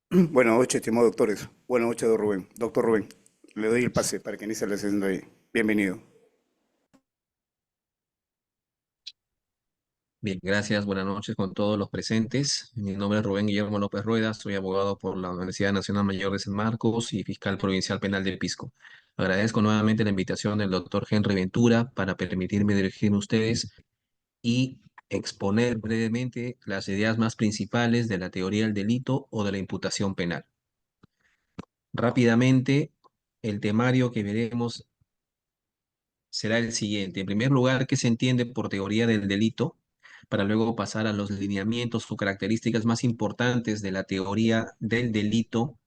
Buenas noches, estimados doctores. Buenas noches, don Rubén. Doctor Rubén, le doy el pase para que inicie la sesión de hoy. Bienvenido. Bien, gracias. Buenas noches con todos los presentes. Mi nombre es Rubén Guillermo López Rueda, soy abogado por la Universidad Nacional Mayor de San Marcos y fiscal provincial penal del Pisco. Agradezco nuevamente la invitación del doctor Henry Ventura para permitirme dirigirme a ustedes y exponer brevemente las ideas más principales de la teoría del delito o de la imputación penal. Rápidamente, el temario que veremos será el siguiente. En primer lugar, ¿qué se entiende por teoría del delito? Para luego pasar a los lineamientos o características más importantes de la teoría del delito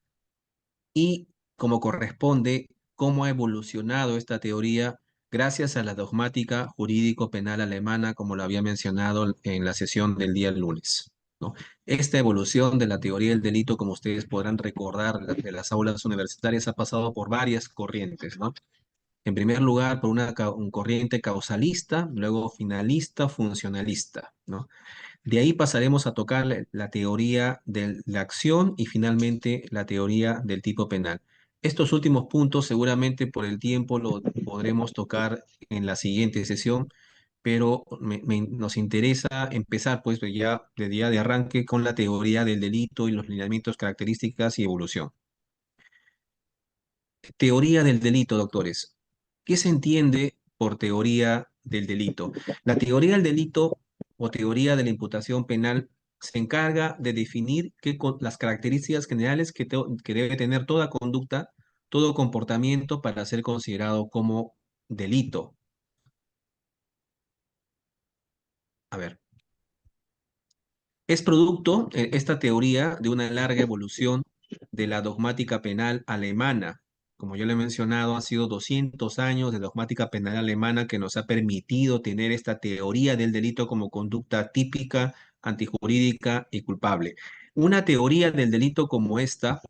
y, como corresponde, cómo ha evolucionado esta teoría gracias a la dogmática jurídico-penal alemana, como lo había mencionado en la sesión del día lunes, ¿no? Esta evolución de la teoría del delito, como ustedes podrán recordar de las aulas universitarias, ha pasado por varias corrientes, ¿no? En primer lugar, por un corriente causalista, luego finalista, funcionalista, ¿no? De ahí pasaremos a tocar la teoría de la acción y finalmente la teoría del tipo penal. Estos últimos puntos seguramente por el tiempo lo podremos tocar en la siguiente sesión, pero nos interesa empezar pues ya de día de arranque con la teoría del delito y los lineamientos, características y evolución. Teoría del delito, doctores. ¿Qué se entiende por teoría del delito? La teoría del delito o teoría de la imputación penal se encarga de definir las características generales que debe tener toda conducta, todo comportamiento para ser considerado como delito. A ver, es producto, esta teoría, de una larga evolución de la dogmática penal alemana. Como yo le he mencionado, ha sido 200 años de dogmática penal alemana que nos ha permitido tener esta teoría del delito como conducta típica, antijurídica y culpable. Una teoría del delito como esta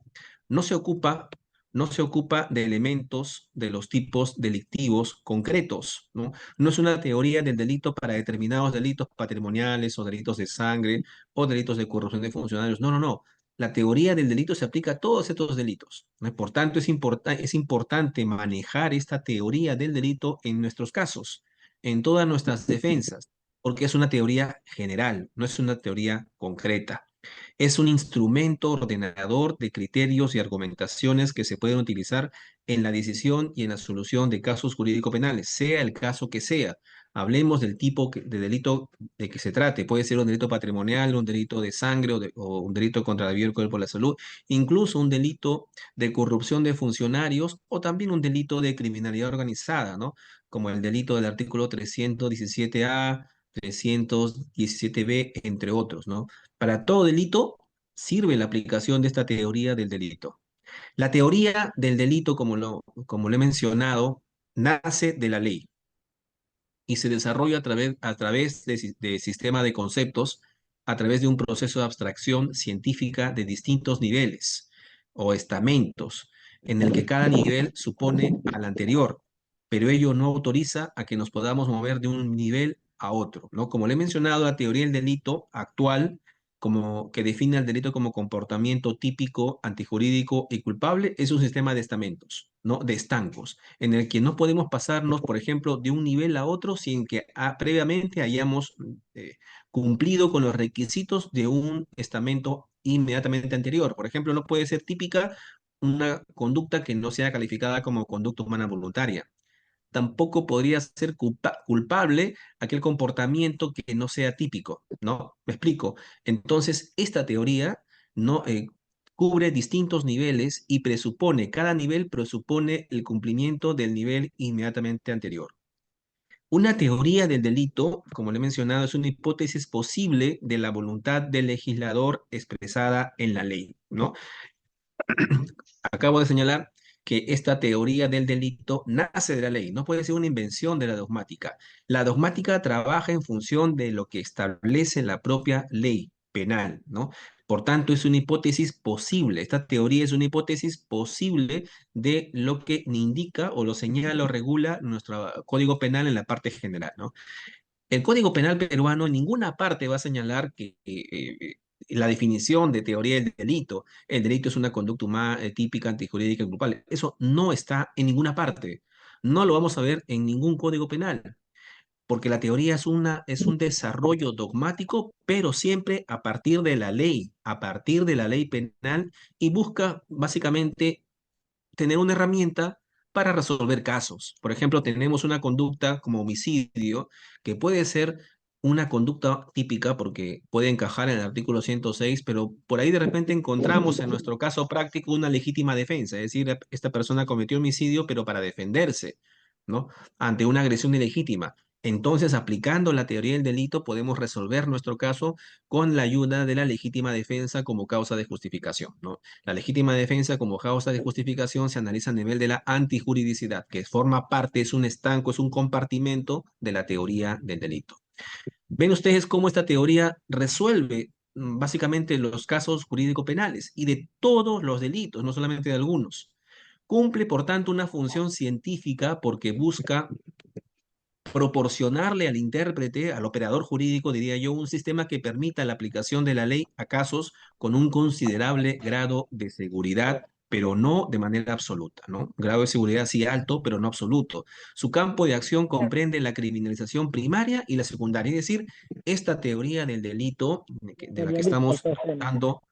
no se ocupa, no se ocupa de elementos de los tipos delictivos concretos, ¿no? No es una teoría del delito para determinados delitos patrimoniales o delitos de sangre o delitos de corrupción de funcionarios. No, no, no. La teoría del delito se aplica a todos estos delitos, ¿no? Por tanto, es importante manejar esta teoría del delito en nuestros casos, en todas nuestras defensas, porque es una teoría general, no es una teoría concreta. Es un instrumento ordenador de criterios y argumentaciones que se pueden utilizar en la decisión y en la solución de casos jurídico-penales, sea el caso que sea. Hablemos del tipo de delito de que se trate. Puede ser un delito patrimonial, un delito de sangre o un delito contra la vida y el cuerpo de la salud, incluso un delito de corrupción de funcionarios o también un delito de criminalidad organizada, ¿no? Como el delito del artículo 317A, 317B, entre otros, ¿no? Para todo delito sirve la aplicación de esta teoría del delito. La teoría del delito, como lo he mencionado, nace de la ley y se desarrolla a través de sistema de conceptos, a través de un proceso de abstracción científica de distintos niveles o estamentos, en el que cada nivel supone al anterior, pero ello no autoriza a que nos podamos mover de un nivel a otro, ¿no? Como le he mencionado, la teoría del delito actual, como que define al delito como comportamiento típico, antijurídico y culpable, es un sistema de estamentos, ¿no? De estancos en el que no podemos pasarnos, por ejemplo, de un nivel a otro sin que previamente hayamos eh, cumplido con los requisitos de un estamento inmediatamente anterior. Por ejemplo, no puede ser típica una conducta que no sea calificada como conducta humana voluntaria. Tampoco podría ser culpable aquel comportamiento que no sea típico, ¿no? ¿Me explico? Entonces, esta teoría no cubre distintos niveles y cada nivel presupone el cumplimiento del nivel inmediatamente anterior. Una teoría del delito, como le he mencionado, es una hipótesis posible de la voluntad del legislador expresada en la ley, ¿no? Acabo de señalar que esta teoría del delito nace de la ley, no puede ser una invención de la dogmática. La dogmática trabaja en función de lo que establece la propia ley penal, ¿no? Por tanto, es una hipótesis posible. Esta teoría es una hipótesis posible de lo que indica o lo señala o regula nuestro Código Penal en la parte general, ¿no? El Código Penal peruano en ninguna parte va a señalar la definición de teoría del delito. El delito es una conducta humana, típica, antijurídica y culpable. Eso no está en ninguna parte. No lo vamos a ver en ningún código penal, porque la teoría es un desarrollo dogmático, pero siempre a partir de la ley penal, y busca básicamente tener una herramienta para resolver casos. Por ejemplo, tenemos una conducta como homicidio, que puede ser una conducta típica porque puede encajar en el artículo 106, pero por ahí de repente encontramos en nuestro caso práctico una legítima defensa, es decir, esta persona cometió homicidio, pero para defenderse, ¿no? Ante una agresión ilegítima. Entonces, aplicando la teoría del delito, podemos resolver nuestro caso con la ayuda de la legítima defensa como causa de justificación, ¿no? La legítima defensa como causa de justificación se analiza a nivel de la antijuridicidad, que forma parte, es un estanco, es un compartimento de la teoría del delito. Ven ustedes cómo esta teoría resuelve básicamente los casos jurídico-penales y de todos los delitos, no solamente de algunos. Cumple, por tanto, una función científica porque busca proporcionarle al intérprete, al operador jurídico, diría yo, un sistema que permita la aplicación de la ley a casos con un considerable grado de seguridad, pero no de manera absoluta, ¿no? Grado de seguridad sí alto, pero no absoluto. Su campo de acción comprende la criminalización primaria y la secundaria, es decir, esta teoría del delito de la que estamos dando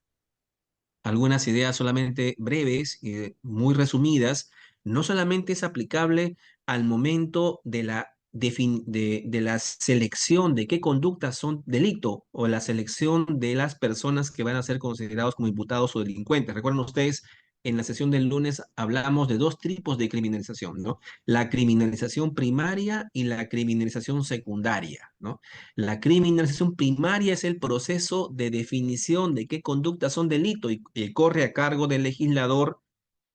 algunas ideas solamente breves, muy resumidas, no solamente es aplicable al momento de de la selección de qué conductas son delito o la selección de las personas que van a ser considerados como imputados o delincuentes. Recuerden ustedes, en la sesión del lunes hablamos de dos tipos de criminalización, ¿no? La criminalización primaria y la criminalización secundaria, ¿no? La criminalización primaria es el proceso de definición de qué conductas son delito y corre a cargo del legislador,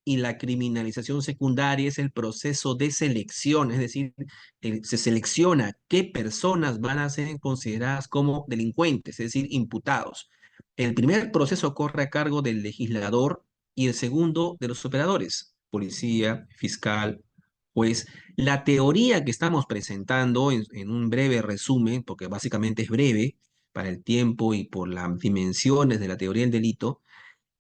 y la criminalización secundaria es el proceso de selección, es decir, se selecciona qué personas van a ser consideradas como delincuentes, es decir, imputados. El primer proceso corre a cargo del legislador y el segundo de los operadores, policía, fiscal, juez. La teoría que estamos presentando en un breve resumen, porque básicamente es breve para el tiempo y por las dimensiones de la teoría del delito,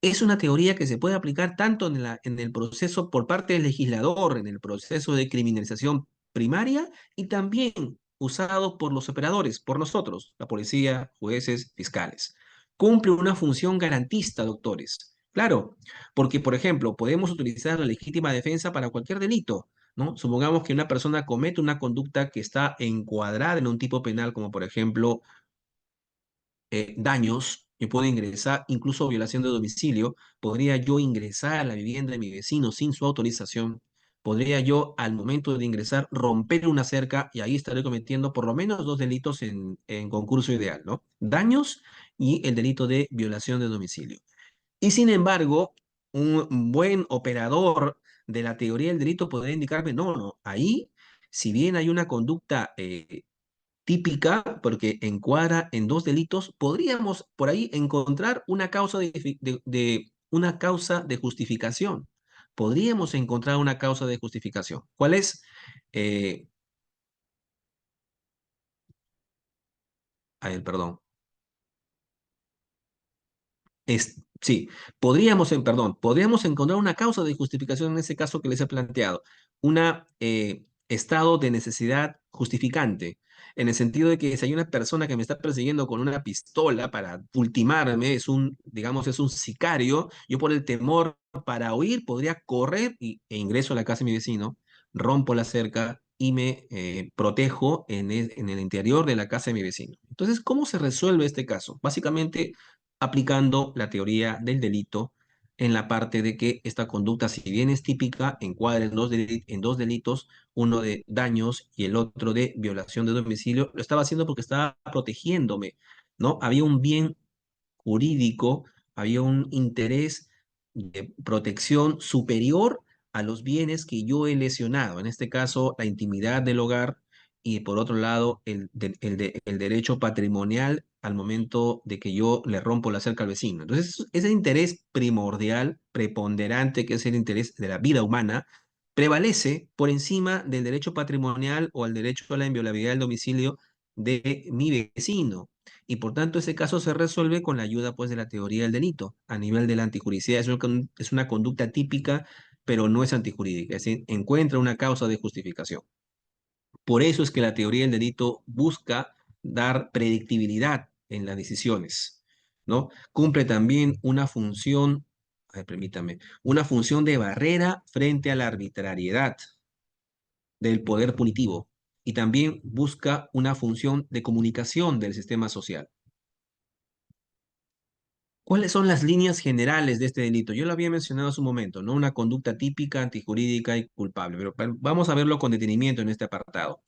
es una teoría que se puede aplicar tanto en el proceso por parte del legislador, en el proceso de criminalización primaria, y también usado por los operadores, por nosotros, la policía, jueces, fiscales. Cumple una función garantista, doctores. Claro, porque, por ejemplo, podemos utilizar la legítima defensa para cualquier delito, ¿no? Supongamos que una persona comete una conducta que está encuadrada en un tipo penal, como por ejemplo daños, yo puedo ingresar, incluso violación de domicilio, podría yo ingresar a la vivienda de mi vecino sin su autorización, podría yo al momento de ingresar romper una cerca y ahí estaré cometiendo por lo menos dos delitos en concurso ideal, ¿no? Daños y el delito de violación de domicilio. Y sin embargo, un buen operador de la teoría del delito podría indicarme, no, no, ahí, si bien hay una conducta típica, porque encuadra en dos delitos, podríamos por ahí encontrar una causa una causa de justificación. Podríamos encontrar una causa de justificación. ¿Cuál es? Eh, a ver, perdón. Sí, podríamos encontrar una causa de justificación en ese caso que les he planteado, una estado de necesidad justificante, en el sentido de que si hay una persona que me está persiguiendo con una pistola para ultimarme, digamos, es un sicario, yo por el temor para huir podría correr e ingreso a la casa de mi vecino, rompo la cerca y me protejo en el interior de la casa de mi vecino. Entonces, ¿cómo se resuelve este caso? Básicamente aplicando la teoría del delito en la parte de que esta conducta, si bien es típica, encuadra en dos delitos, uno de daños y el otro de violación de domicilio, lo estaba haciendo porque estaba protegiéndome, ¿no? Había un bien jurídico, había un interés de protección superior a los bienes que yo he lesionado, en este caso la intimidad del hogar y por otro lado el derecho patrimonial al momento de que yo le rompo la cerca al vecino. Entonces, ese interés primordial, preponderante, que es el interés de la vida humana, prevalece por encima del derecho patrimonial o el derecho a la inviolabilidad del domicilio de mi vecino. Y por tanto, ese caso se resuelve con la ayuda pues, de la teoría del delito a nivel de la antijuricidad. Es una conducta típica, pero no es antijurídica, es decir, encuentra una causa de justificación. Por eso es que la teoría del delito busca dar predictibilidad en las decisiones, ¿no? Cumple también una función, permítame, una función de barrera frente a la arbitrariedad del poder punitivo y también busca una función de comunicación del sistema social. ¿Cuáles son las líneas generales de este delito? Yo lo había mencionado hace un momento, ¿no? Una conducta típica, antijurídica y culpable, pero vamos a verlo con detenimiento en este apartado.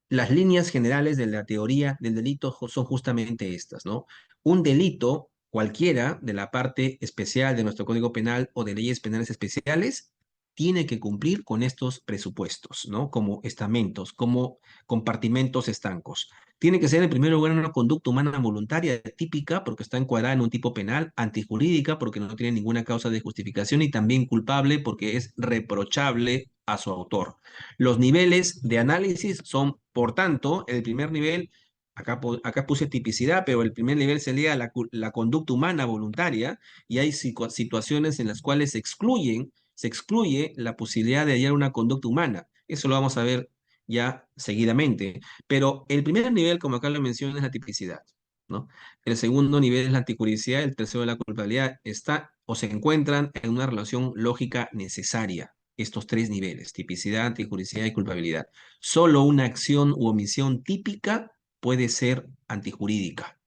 Las líneas generales de la teoría del delito son justamente estas, ¿no? Un delito cualquiera de la parte especial de nuestro Código Penal o de leyes penales especiales tiene que cumplir con estos presupuestos, ¿no? Como estamentos, como compartimentos estancos. Tiene que ser en primer lugar una conducta humana voluntaria típica porque está encuadrada en un tipo penal, antijurídica porque no tiene ninguna causa de justificación y también culpable porque es reprochable a su autor. Los niveles de análisis son, por tanto, el primer nivel, acá puse tipicidad, pero el primer nivel sería la conducta humana voluntaria y hay situaciones en las cuales se excluye la posibilidad de hallar una conducta humana. Eso lo vamos a ver ya seguidamente. Pero el primer nivel, como acá lo menciono, es la tipicidad, ¿no? El segundo nivel es la anticuricidad, el tercero es la culpabilidad. Está o se encuentran en una relación lógica necesaria estos tres niveles, tipicidad, antijuricidad y culpabilidad. Solo una acción u omisión típica puede ser antijurídica.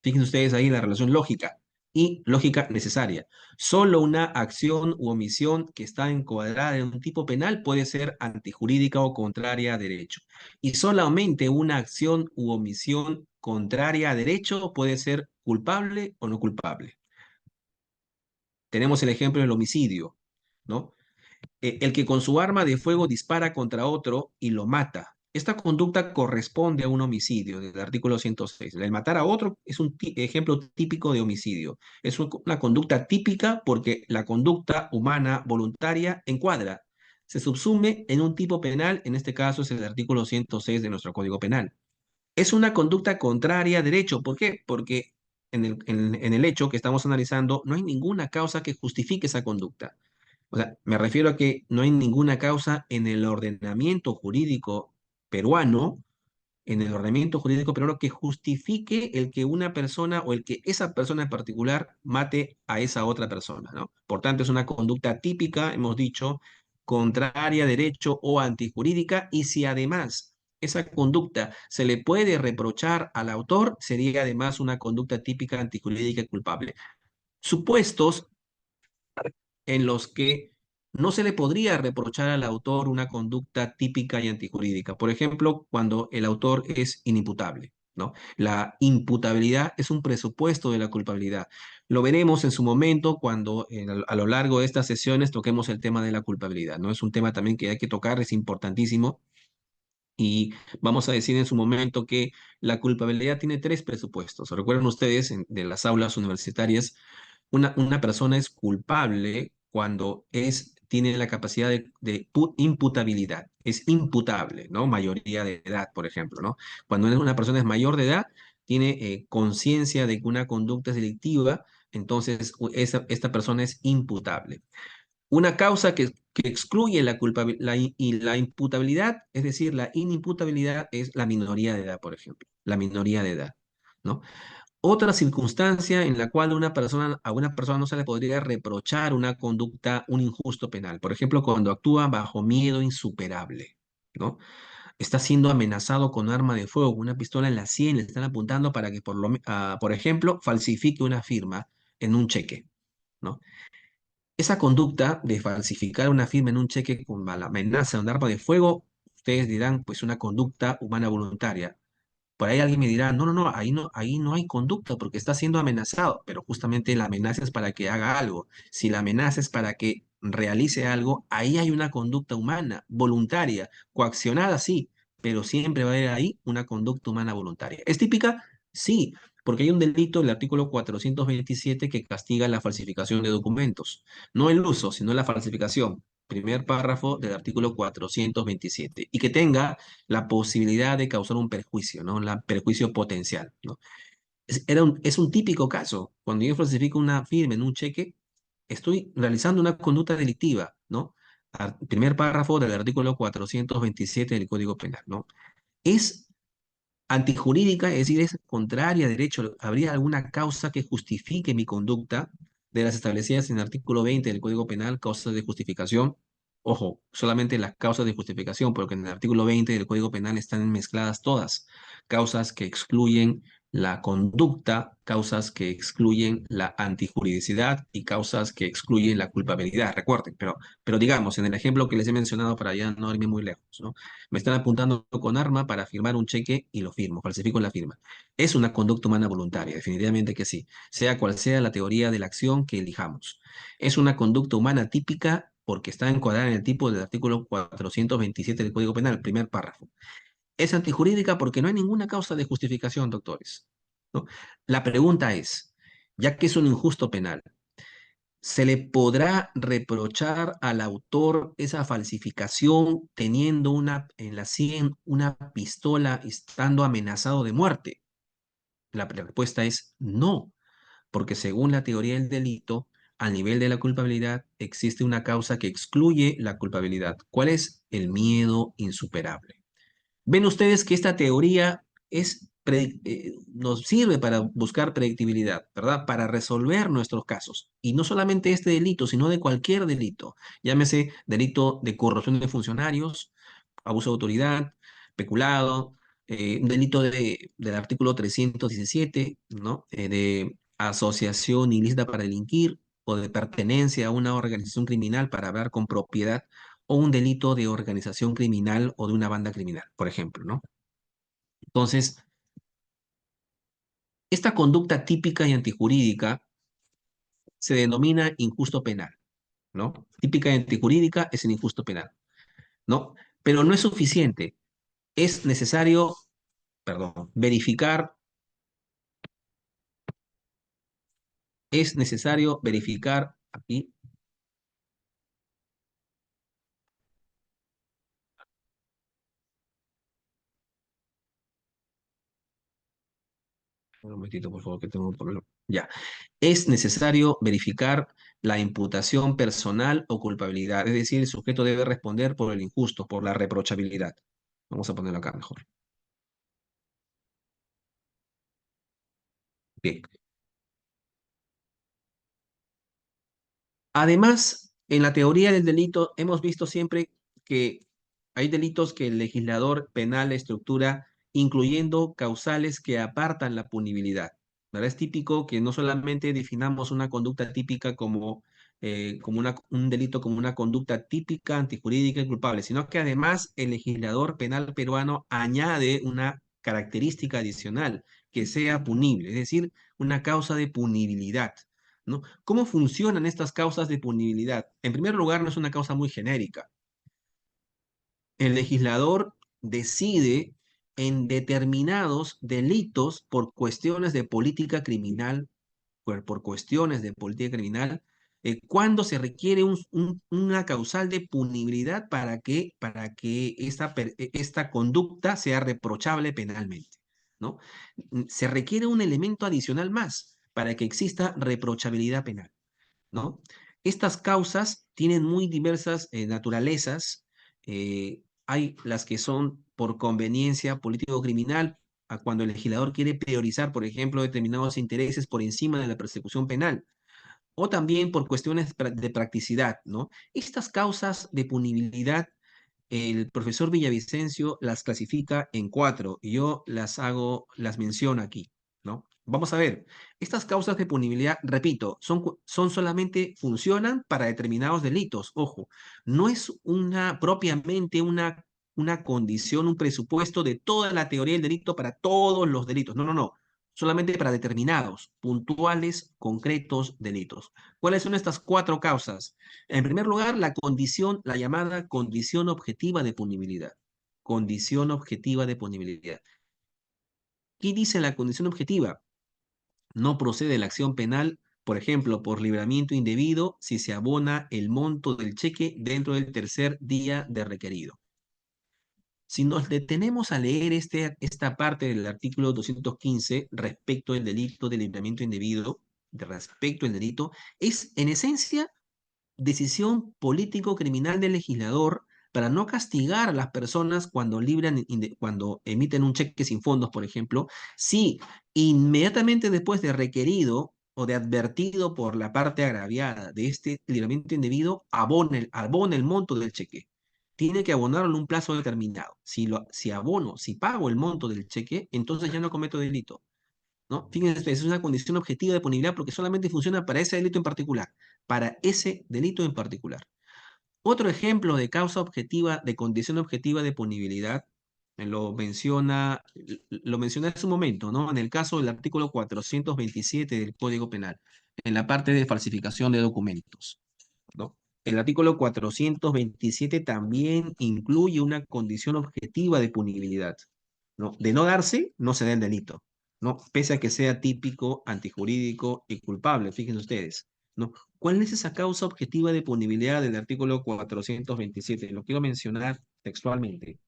Fíjense ustedes ahí la relación lógica y lógica necesaria. Solo una acción u omisión que está encuadrada en un tipo penal puede ser antijurídica o contraria a derecho. Y solamente una acción u omisión contraria a derecho puede ser culpable o no culpable. Tenemos el ejemplo del homicidio, ¿no? El que con su arma de fuego dispara contra otro y lo mata. Esta conducta corresponde a un homicidio del artículo 106. El matar a otro es un ejemplo típico de homicidio. Es una conducta típica porque la conducta humana voluntaria encuadra. Se subsume en un tipo penal, en este caso es el artículo 106 de nuestro Código Penal. Es una conducta contraria a derecho. ¿Por qué? Porque en el hecho que estamos analizando no hay ninguna causa que justifique esa conducta. O sea, me refiero a que no hay ninguna causa en el ordenamiento jurídico peruano, que justifique el que una persona o el que esa persona en particular mate a esa otra persona, ¿no? Por tanto, es una conducta típica, hemos dicho, contraria a derecho o antijurídica, y si además esa conducta se le puede reprochar al autor, sería además una conducta típica antijurídica y culpable. Supuestos en los que no se le podría reprochar al autor una conducta típica y antijurídica. Por ejemplo, cuando el autor es inimputable, ¿no? La imputabilidad es un presupuesto de la culpabilidad. Lo veremos en su momento cuando a lo largo de estas sesiones toquemos el tema de la culpabilidad, ¿no? Es un tema también que hay que tocar, es importantísimo. Y vamos a decir en su momento que la culpabilidad tiene tres presupuestos. ¿Recuerdan ustedes de las aulas universitarias? Una persona es culpable cuando tiene la capacidad de imputabilidad, es imputable, ¿no? Mayoría de edad, por ejemplo, ¿no? Cuando una persona es mayor de edad, tiene conciencia de que una conducta es delictiva, entonces esta persona es imputable. Una causa que excluye y la imputabilidad, es decir, la inimputabilidad es la minoría de edad, por ejemplo, la minoría de edad, ¿no? Otra circunstancia en la cual a una persona no se le podría reprochar una conducta, un injusto penal. Por ejemplo, cuando actúa bajo miedo insuperable, ¿no? Está siendo amenazado con arma de fuego, con una pistola en la sien, le están apuntando para que, por ejemplo, falsifique una firma en un cheque, ¿no? Esa conducta de falsificar una firma en un cheque con la amenaza de un arma de fuego, ustedes dirán, pues una conducta humana voluntaria. Por ahí alguien me dirá, no, ahí no hay conducta porque está siendo amenazado, pero justamente la amenaza es para que haga algo. Si la amenaza es para que realice algo, ahí hay una conducta humana, voluntaria, coaccionada, sí, pero siempre va a haber ahí una conducta humana voluntaria. ¿Es típica? Sí, Porque hay un delito, el artículo 427, que castiga la falsificación de documentos. No el uso, sino la falsificación. Primer párrafo del artículo 427. Y que tenga la posibilidad de causar un perjuicio, ¿no? La perjuicio potencial, ¿no? Es un típico caso. Cuando yo falsifico una firma en un cheque, estoy realizando una conducta delictiva, ¿no? Primer párrafo del artículo 427 del Código Penal, ¿no? Es antijurídica, es decir, es contraria a derecho. ¿Habría alguna causa que justifique mi conducta de las establecidas en el artículo 20 del Código Penal, causas de justificación? Ojo, solamente las causas de justificación, porque en el artículo 20 del Código Penal están mezcladas todas. Causas que excluyen la conducta, causas que excluyen la antijuridicidad y causas que excluyen la culpabilidad. Recuerden, pero digamos, en el ejemplo que les he mencionado para ya no irme muy lejos, ¿no? Me están apuntando con arma para firmar un cheque y lo firmo, falsifico la firma. Es una conducta humana voluntaria, definitivamente que sí, sea cual sea la teoría de la acción que elijamos. Es una conducta humana típica porque está encuadrada en el tipo del artículo 427 del Código Penal, primer párrafo. Es antijurídica porque no hay ninguna causa de justificación, doctores, ¿no? La pregunta es, ya que es un injusto penal, ¿se le podrá reprochar al autor esa falsificación teniendo en la sien una pistola y estando amenazado de muerte? La respuesta es no, porque según la teoría del delito, a nivel de la culpabilidad existe una causa que excluye la culpabilidad. ¿Cuál es? El miedo insuperable. Ven ustedes que esta teoría nos sirve para buscar predictibilidad, ¿verdad? Para resolver nuestros casos. Y no solamente este delito, sino de cualquier delito. Llámese delito de corrupción de funcionarios, abuso de autoridad, peculado, un delito del artículo 317, ¿no? De asociación ilícita para delinquir o de pertenencia a una organización criminal para hablar con propiedad o un delito de organización criminal o de una banda criminal, por ejemplo, ¿no? Entonces, esta conducta típica y antijurídica se denomina injusto penal, ¿no? Típica y antijurídica es el injusto penal, ¿no? Pero no es suficiente. Es necesario, perdón, verificar aquí, un momentito, por favor, que tengo un problema. Ya. Es necesario verificar la imputación personal o culpabilidad, es decir, el sujeto debe responder por el injusto, por la reprochabilidad. Vamos a ponerlo acá mejor. Bien. Además, en la teoría del delito hemos visto siempre que hay delitos que el legislador penal estructura incluyendo causales que apartan la punibilidad. ¿Verdad? Es típico que no solamente definamos una conducta típica como un delito como una conducta típica, antijurídica y culpable, sino que además el legislador penal peruano añade una característica adicional que sea punible, es decir, una causa de punibilidad, ¿no? ¿Cómo funcionan estas causas de punibilidad? En primer lugar, no es una causa muy genérica. El legislador decide en determinados delitos por cuestiones de política criminal, por cuestiones de política criminal, cuando se requiere una causal de punibilidad para que esta conducta sea reprochable penalmente, ¿no? Se requiere un elemento adicional más para que exista reprochabilidad penal, ¿no? Estas causas tienen muy diversas naturalezas. Hay las que son por conveniencia político-criminal, a cuando el legislador quiere priorizar, por ejemplo, determinados intereses por encima de la persecución penal, o también por cuestiones de practicidad, ¿no? Estas causas de punibilidad, el profesor Villavicencio las clasifica en cuatro y yo las menciono aquí, ¿no? Vamos a ver, estas causas de punibilidad, repito, son solamente, funcionan para determinados delitos, ojo, no es propiamente una condición, un presupuesto de toda la teoría del delito para todos los delitos, no, no, no, solamente para determinados, puntuales, concretos delitos. ¿Cuáles son estas cuatro causas? En primer lugar, la llamada condición objetiva de punibilidad. Condición objetiva de punibilidad. ¿Qué dice la condición objetiva? No procede la acción penal, por ejemplo, por libramiento indebido, si se abona el monto del cheque dentro del tercer día de requerido. Si nos detenemos a leer esta parte del artículo 215 respecto al delito de libramiento indebido, respecto al delito, es en esencia decisión político-criminal del legislador para no castigar a las personas cuando cuando emiten un cheque sin fondos, por ejemplo, si inmediatamente después de requerido o de advertido por la parte agraviada de este libramiento indebido, abona el monto del cheque. Tiene que abonarlo en un plazo determinado. Si pago el monto del cheque, entonces ya no cometo delito. ¿No? Fíjense, es una condición objetiva de punibilidad porque solamente funciona para ese delito en particular, para ese delito en particular. Otro ejemplo de causa objetiva, de condición objetiva de punibilidad, lo menciona en su momento, ¿no? En el caso del artículo 427 del Código Penal, en la parte de falsificación de documentos, ¿no? El artículo 427 también incluye una condición objetiva de punibilidad, ¿no? De no darse, no se da el delito, ¿no? Pese a que sea típico, antijurídico y culpable, fíjense ustedes, ¿no? ¿Cuál es esa causa objetiva de punibilidad del artículo 427? Lo quiero mencionar textualmente.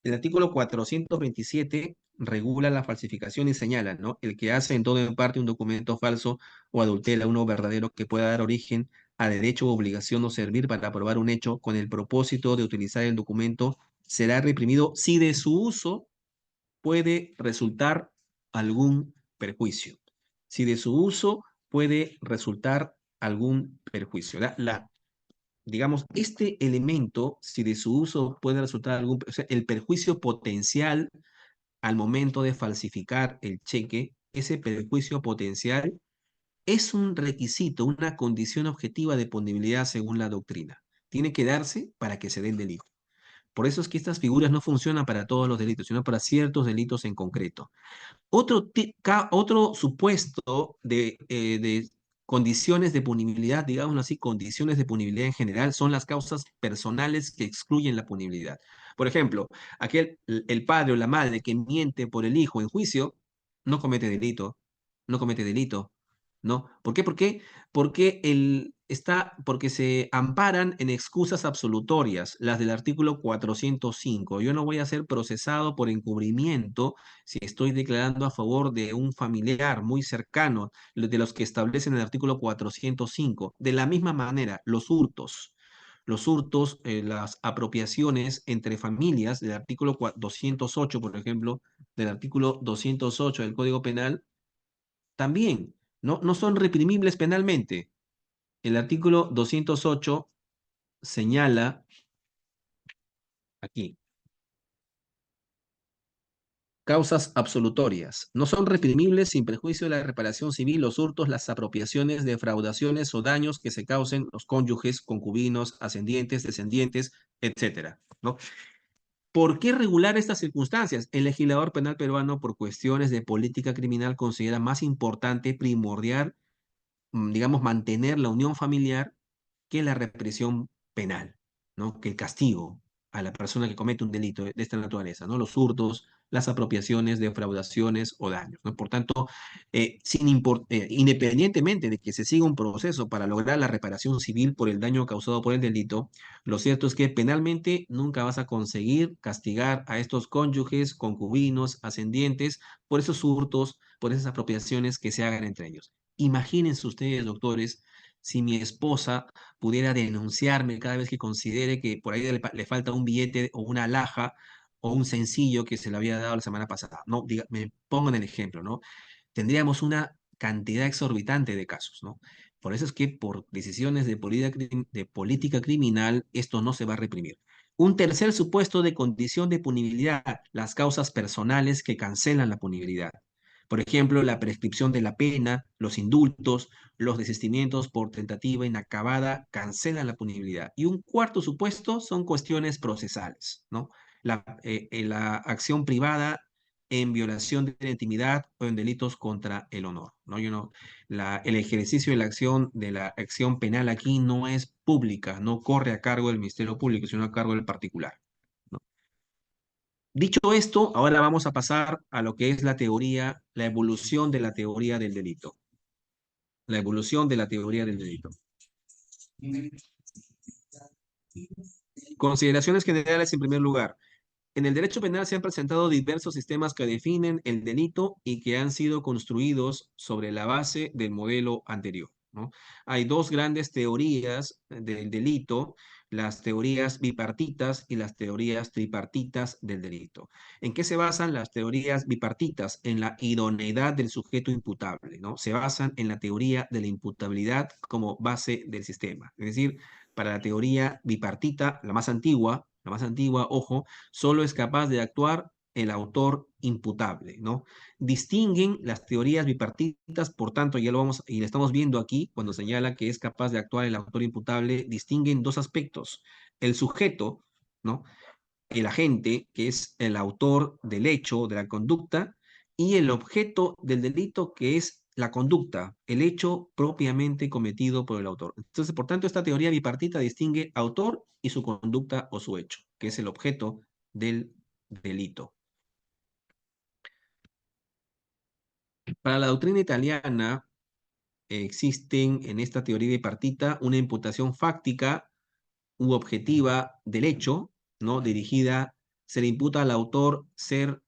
El artículo 427 regula la falsificación y señala, ¿no? El que hace en todo en parte un documento falso o adultera uno verdadero que pueda dar origen a derecho o obligación o servir para probar un hecho con el propósito de utilizar el documento será reprimido si de su uso puede resultar algún perjuicio. Si de su uso puede resultar algún perjuicio. Digamos, este elemento, si de su uso puede resultar o sea, el perjuicio potencial al momento de falsificar el cheque, ese perjuicio potencial es un requisito, una condición objetiva de punibilidad según la doctrina. Tiene que darse para que se dé el delito. Por eso es que estas figuras no funcionan para todos los delitos, sino para ciertos delitos en concreto. Otro supuesto de condiciones de punibilidad, digámoslo así, condiciones de punibilidad en general, son las causas personales que excluyen la punibilidad. Por ejemplo, el padre o la madre que miente por el hijo en juicio, no comete delito, no comete delito, ¿no? ¿Por qué? Porque se amparan en excusas absolutorias, las del artículo 405. Yo no voy a ser procesado por encubrimiento si estoy declarando a favor de un familiar muy cercano, de los que establecen el artículo 405. De la misma manera, las apropiaciones entre familias del artículo 208, por ejemplo, del artículo 208 del Código Penal, también no son reprimibles penalmente. El artículo 208 señala aquí. Causas absolutorias. No son reprimibles sin perjuicio de la reparación civil, los hurtos, las apropiaciones, defraudaciones o daños que se causen los cónyuges, concubinos, ascendientes, descendientes, etcétera, ¿no? ¿Por qué regular estas circunstancias? El legislador penal peruano, por cuestiones de política criminal, considera más importante, primordial, digamos, mantener la unión familiar que la represión penal, ¿no? Que el castigo a la persona que comete un delito de esta naturaleza, ¿no? Los hurtos, las apropiaciones, defraudaciones o daños, ¿no? Por tanto, independientemente de que se siga un proceso para lograr la reparación civil por el daño causado por el delito, lo cierto es que penalmente nunca vas a conseguir castigar a estos cónyuges, concubinos, ascendientes, por esos hurtos, por esas apropiaciones que se hagan entre ellos. Imagínense ustedes, doctores, si mi esposa pudiera denunciarme cada vez que considere que por ahí le falta un billete o una alhaja o un sencillo que se le había dado la semana pasada. No, me pongan el ejemplo, ¿no? Tendríamos una cantidad exorbitante de casos, ¿no? Por eso es que por decisiones de política criminal esto no se va a reprimir. Un tercer supuesto de condición de punibilidad, las causas personales que cancelan la punibilidad. Por ejemplo, la prescripción de la pena, los indultos, los desistimientos por tentativa inacabada cancelan la punibilidad. Y un cuarto supuesto son cuestiones procesales, ¿no? La acción privada en violación de la intimidad o en delitos contra el honor, ¿no? El ejercicio de la acción penal aquí no es pública, no corre a cargo del Ministerio Público, sino a cargo del particular, ¿no? Dicho esto, ahora vamos a pasar a lo que es la teoría, la evolución de la teoría del delito. La evolución de la teoría del delito. Consideraciones generales en primer lugar. En el derecho penal se han presentado diversos sistemas que definen el delito y que han sido construidos sobre la base del modelo anterior, ¿no? Hay dos grandes teorías del delito, las teorías bipartitas y las teorías tripartitas del delito. ¿En qué se basan las teorías bipartitas? En la idoneidad del sujeto imputable, ¿no? Se basan en la teoría de la imputabilidad como base del sistema. Es decir, para la teoría bipartita, la más antigua, ojo, solo es capaz de actuar el autor imputable, ¿no? Distinguen las teorías bipartitas, por tanto, ya lo vamos, y lo estamos viendo aquí, cuando señala que es capaz de actuar el autor imputable, distinguen dos aspectos. El sujeto, ¿no? El agente, que es el autor del hecho, de la conducta, y el objeto del delito, que es la conducta, el hecho propiamente cometido por el autor. Entonces, por tanto, esta teoría bipartita distingue autor y su conducta o su hecho, que es el objeto del delito. Para la doctrina italiana, existen en esta teoría bipartita una imputación fáctica u objetiva del hecho, ¿no? Dirigida, se le imputa al autor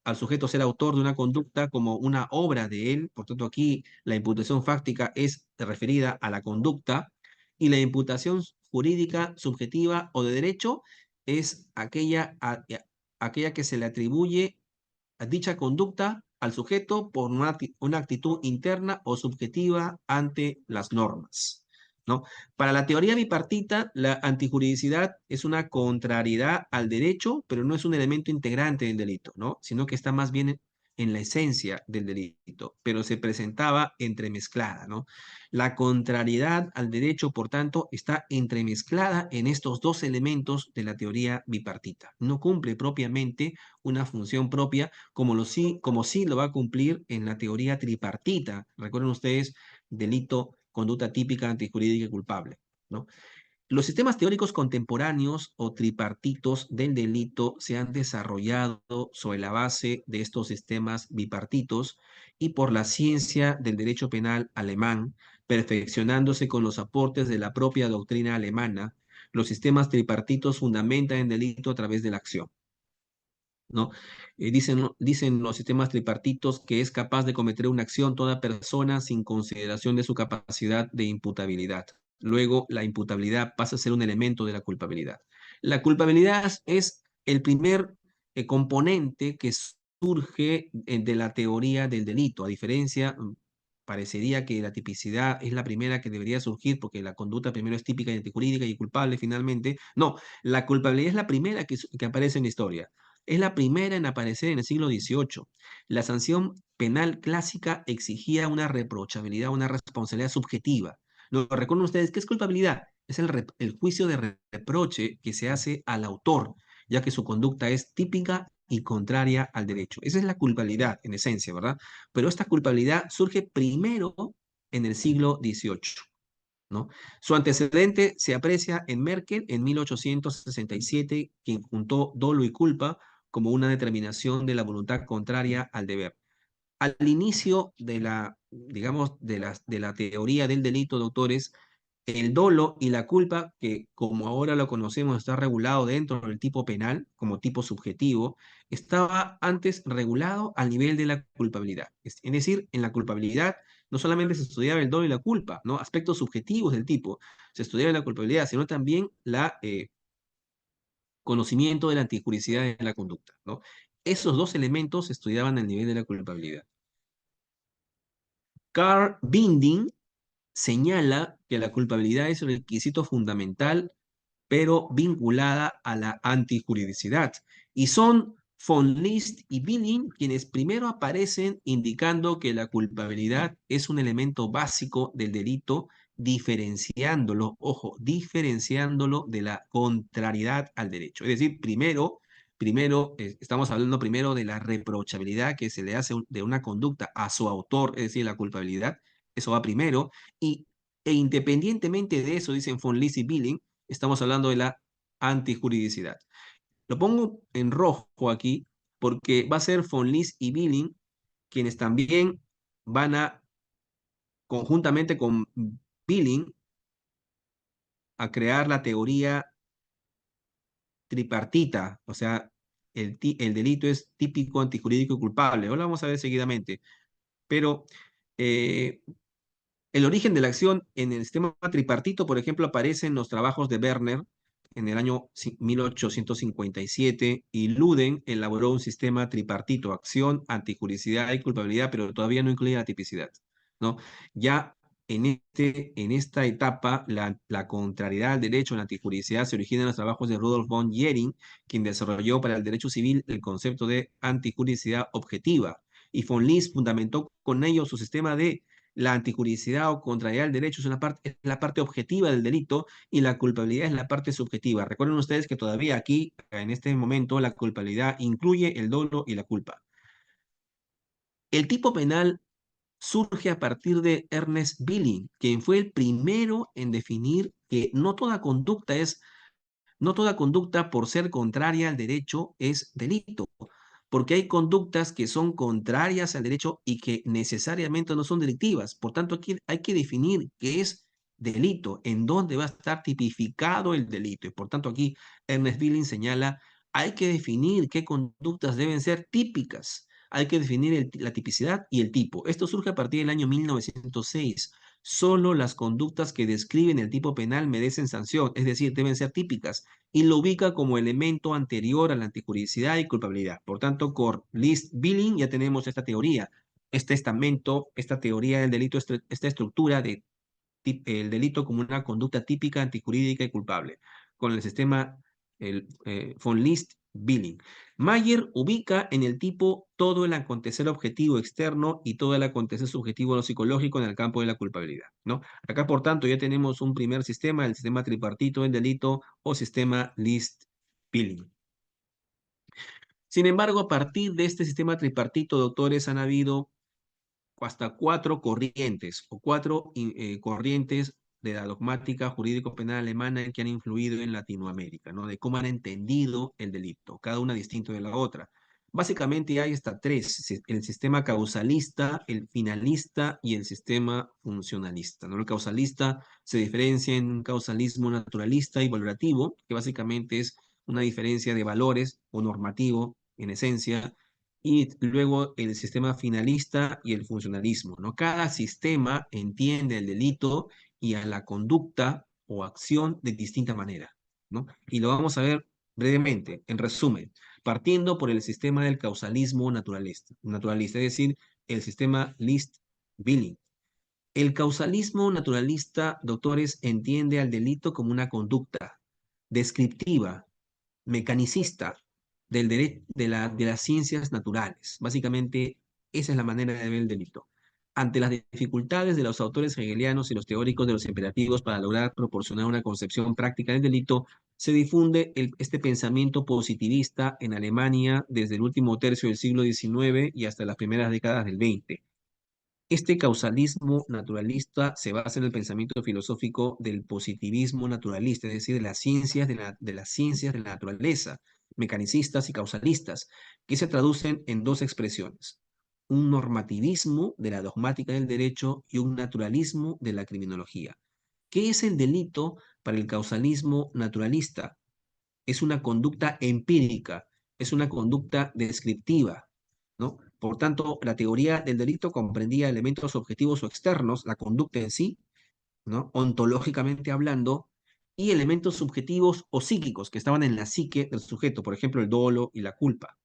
al sujeto ser autor de una conducta como una obra de él, por tanto aquí la imputación fáctica es referida a la conducta, y la imputación jurídica subjetiva o de derecho es aquella que se le atribuye a dicha conducta al sujeto por una actitud interna o subjetiva ante las normas, ¿no? Para la teoría bipartita, la antijuridicidad es una contrariedad al derecho, pero no es un elemento integrante del delito, ¿no? Sino que está más bien en la esencia del delito, pero se presentaba entremezclada, ¿no? La contrariedad al derecho, por tanto, está entremezclada en estos dos elementos de la teoría bipartita. No cumple propiamente una función propia como sí lo va a cumplir en la teoría tripartita. Recuerden ustedes, delito, conducta típica, antijurídica y culpable, ¿no? Los sistemas teóricos contemporáneos o tripartitos del delito se han desarrollado sobre la base de estos sistemas bipartitos y por la ciencia del derecho penal alemán, perfeccionándose con los aportes de la propia doctrina alemana. Los sistemas tripartitos fundamentan el delito a través de la acción, ¿no? Dicen los sistemas tripartitos que es capaz de cometer una acción toda persona sin consideración de su capacidad de imputabilidad. Luego, la imputabilidad pasa a ser un elemento de la culpabilidad. La culpabilidad es el primer componente que surge de la teoría del delito. A diferencia, parecería que la tipicidad es la primera que debería surgir porque la conducta primero es típica y antijurídica y culpable finalmente. No, la culpabilidad es la primera que aparece en la historia. Es la primera en aparecer en el siglo XVIII. La sanción penal clásica exigía una reprochabilidad, una responsabilidad subjetiva. ¿Lo recuerdan ustedes? ¿Qué es culpabilidad? Es el juicio de reproche que se hace al autor, ya que su conducta es típica y contraria al derecho. Esa es la culpabilidad en esencia, ¿verdad? Pero esta culpabilidad surge primero en el siglo XVIII, ¿no? Su antecedente se aprecia en Merkel en 1867, quien juntó dolo y culpa como una determinación de la voluntad contraria al deber. Al inicio de digamos, de la teoría del delito, doctores, el dolo y la culpa, que como ahora lo conocemos está regulado dentro del tipo penal como tipo subjetivo, estaba antes regulado al nivel de la culpabilidad. Es decir, en la culpabilidad no solamente se estudiaba el dolo y la culpa, ¿no? Aspectos subjetivos del tipo, se estudiaba la culpabilidad, sino también la conocimiento de la antijuricidad de la conducta, ¿no? Esos dos elementos se estudiaban al nivel de la culpabilidad. Carl Binding señala que la culpabilidad es un requisito fundamental, pero vinculada a la antijuridicidad. Y son von List y Billing quienes primero aparecen indicando que la culpabilidad es un elemento básico del delito, diferenciándolo, ojo, diferenciándolo de la contrariedad al derecho. Es decir, estamos hablando primero de la reprochabilidad que se le hace de una conducta a su autor, es decir, la culpabilidad, eso va primero, e independientemente de eso, dicen von List y Billing, estamos hablando de la antijuridicidad. Lo pongo en rojo aquí porque va a ser von List y Billing quienes también van a, conjuntamente con Billing, a crear la teoría tripartita, o sea, el delito es típico, antijurídico y culpable. Ahora lo vamos a ver seguidamente, pero eh, el origen de la acción en el sistema tripartito, por ejemplo, aparece en los trabajos de Werner en el año 1857 y Luden elaboró un sistema tripartito, acción, antijuricidad y culpabilidad, pero todavía no incluye la tipicidad, ¿no? Ya en esta etapa, la contrariedad al derecho, la antijuricidad, se origina en los trabajos de Rudolf von Jhering, quien desarrolló para el derecho civil el concepto de antijuricidad objetiva, y von List fundamentó con ello su sistema de la antijuricidad o contrariedad al derecho es la parte objetiva del delito y la culpabilidad es la parte subjetiva. Recuerden ustedes que todavía aquí, en este momento, la culpabilidad incluye el dolo y la culpa. El tipo penal surge a partir de Ernest Billing, quien fue el primero en definir que no toda conducta por ser contraria al derecho es delito, porque hay conductas que son contrarias al derecho y que necesariamente no son delictivas. Por tanto, aquí hay que definir qué es delito, en dónde va a estar tipificado el delito. Y por tanto, aquí Ernest Billing señala, hay que definir qué conductas deben ser típicas. Hay que definir la tipicidad y el tipo. Esto surge a partir del año 1906. Solo las conductas que describen el tipo penal merecen sanción, es decir, deben ser típicas, y lo ubica como elemento anterior a la antijuricidad y culpabilidad. Por tanto, con List Billing ya tenemos esta teoría, este estamento, esta teoría del delito, esta estructura de el delito como una conducta típica, antijurídica y culpable, con el sistema von List-Billing. Mayer ubica en el tipo todo el acontecer objetivo externo y todo el acontecer subjetivo lo psicológico en el campo de la culpabilidad, ¿no? Acá, por tanto, ya tenemos un primer sistema, el sistema tripartito del delito o sistema List-Billing. Sin embargo, a partir de este sistema tripartito, doctores, han habido hasta cuatro corrientes o cuatro corrientes de la dogmática jurídico-penal alemana que han influido en Latinoamérica, ¿no? De cómo han entendido el delito, cada una distinta de la otra. Básicamente hay hasta tres, el sistema causalista, el finalista y el sistema funcionalista, ¿no? El causalista se diferencia en un causalismo naturalista y valorativo, que básicamente es una diferencia de valores o normativo en esencia, y luego el sistema finalista y el funcionalismo, ¿no? Cada sistema entiende el delito y a la conducta o acción de distinta manera, ¿no? Y lo vamos a ver brevemente, en resumen, partiendo por el sistema del causalismo naturalista, es decir, el sistema List-Billing. El causalismo naturalista, doctores, entiende al delito como una conducta descriptiva, mecanicista de las ciencias naturales. Básicamente, esa es la manera de ver el delito. Ante las dificultades de los autores hegelianos y los teóricos de los imperativos para lograr proporcionar una concepción práctica del delito, se difunde este pensamiento positivista en Alemania desde el último tercio del siglo XIX y hasta las primeras décadas del XX. Este causalismo naturalista se basa en el pensamiento filosófico del positivismo naturalista, es decir, de las ciencias de las ciencias de la naturaleza, mecanicistas y causalistas, que se traducen en dos expresiones: un normativismo de la dogmática del derecho y un naturalismo de la criminología. ¿Qué es el delito para el causalismo naturalista? Es una conducta empírica, es una conducta descriptiva, ¿no? Por tanto, la teoría del delito comprendía elementos objetivos o externos, la conducta en sí, ¿no? Ontológicamente hablando, y elementos subjetivos o psíquicos que estaban en la psique del sujeto, por ejemplo, el dolo y la culpa,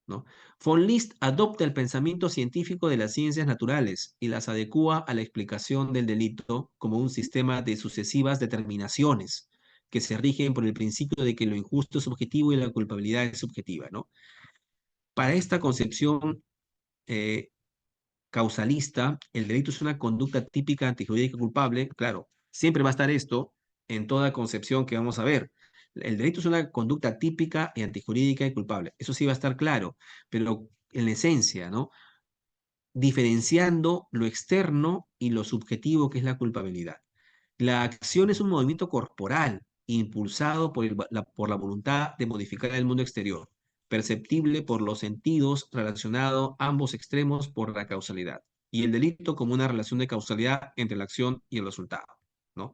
¿no? Von List adopta el pensamiento científico de las ciencias naturales y las adecúa a la explicación del delito como un sistema de sucesivas determinaciones que se rigen por el principio de que lo injusto es subjetivo y la culpabilidad es subjetiva, ¿no? Para esta concepción eh, causalista, el delito es una conducta típica antijurídica culpable. Claro, siempre va a estar esto en toda concepción que vamos a ver. El delito es una conducta típica y antijurídica y culpable. Eso sí va a estar claro, pero en la esencia, ¿no? Diferenciando lo externo y lo subjetivo que es la culpabilidad. La acción es un movimiento corporal impulsado por la voluntad de modificar el mundo exterior. perceptible por los sentidos, relacionado ambos extremos por la causalidad, y el delito como una relación de causalidad entre la acción y el resultado, ¿no?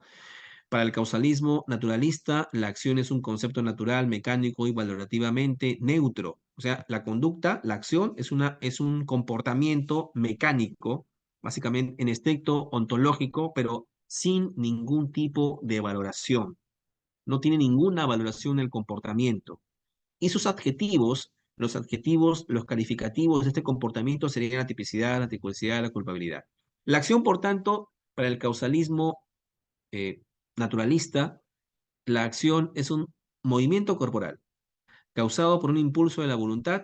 Para el causalismo naturalista, la acción es un concepto natural, mecánico y valorativamente neutro. O sea, la conducta, la acción, es un comportamiento mecánico, básicamente en estricto ontológico, pero sin ningún tipo de valoración. No tiene ninguna valoración el comportamiento. Y sus adjetivos, los calificativos de este comportamiento serían la tipicidad, la tipicidad, la culpabilidad. La acción, por tanto, para el causalismo eh, naturalista, la acción es un movimiento corporal causado por un impulso de la voluntad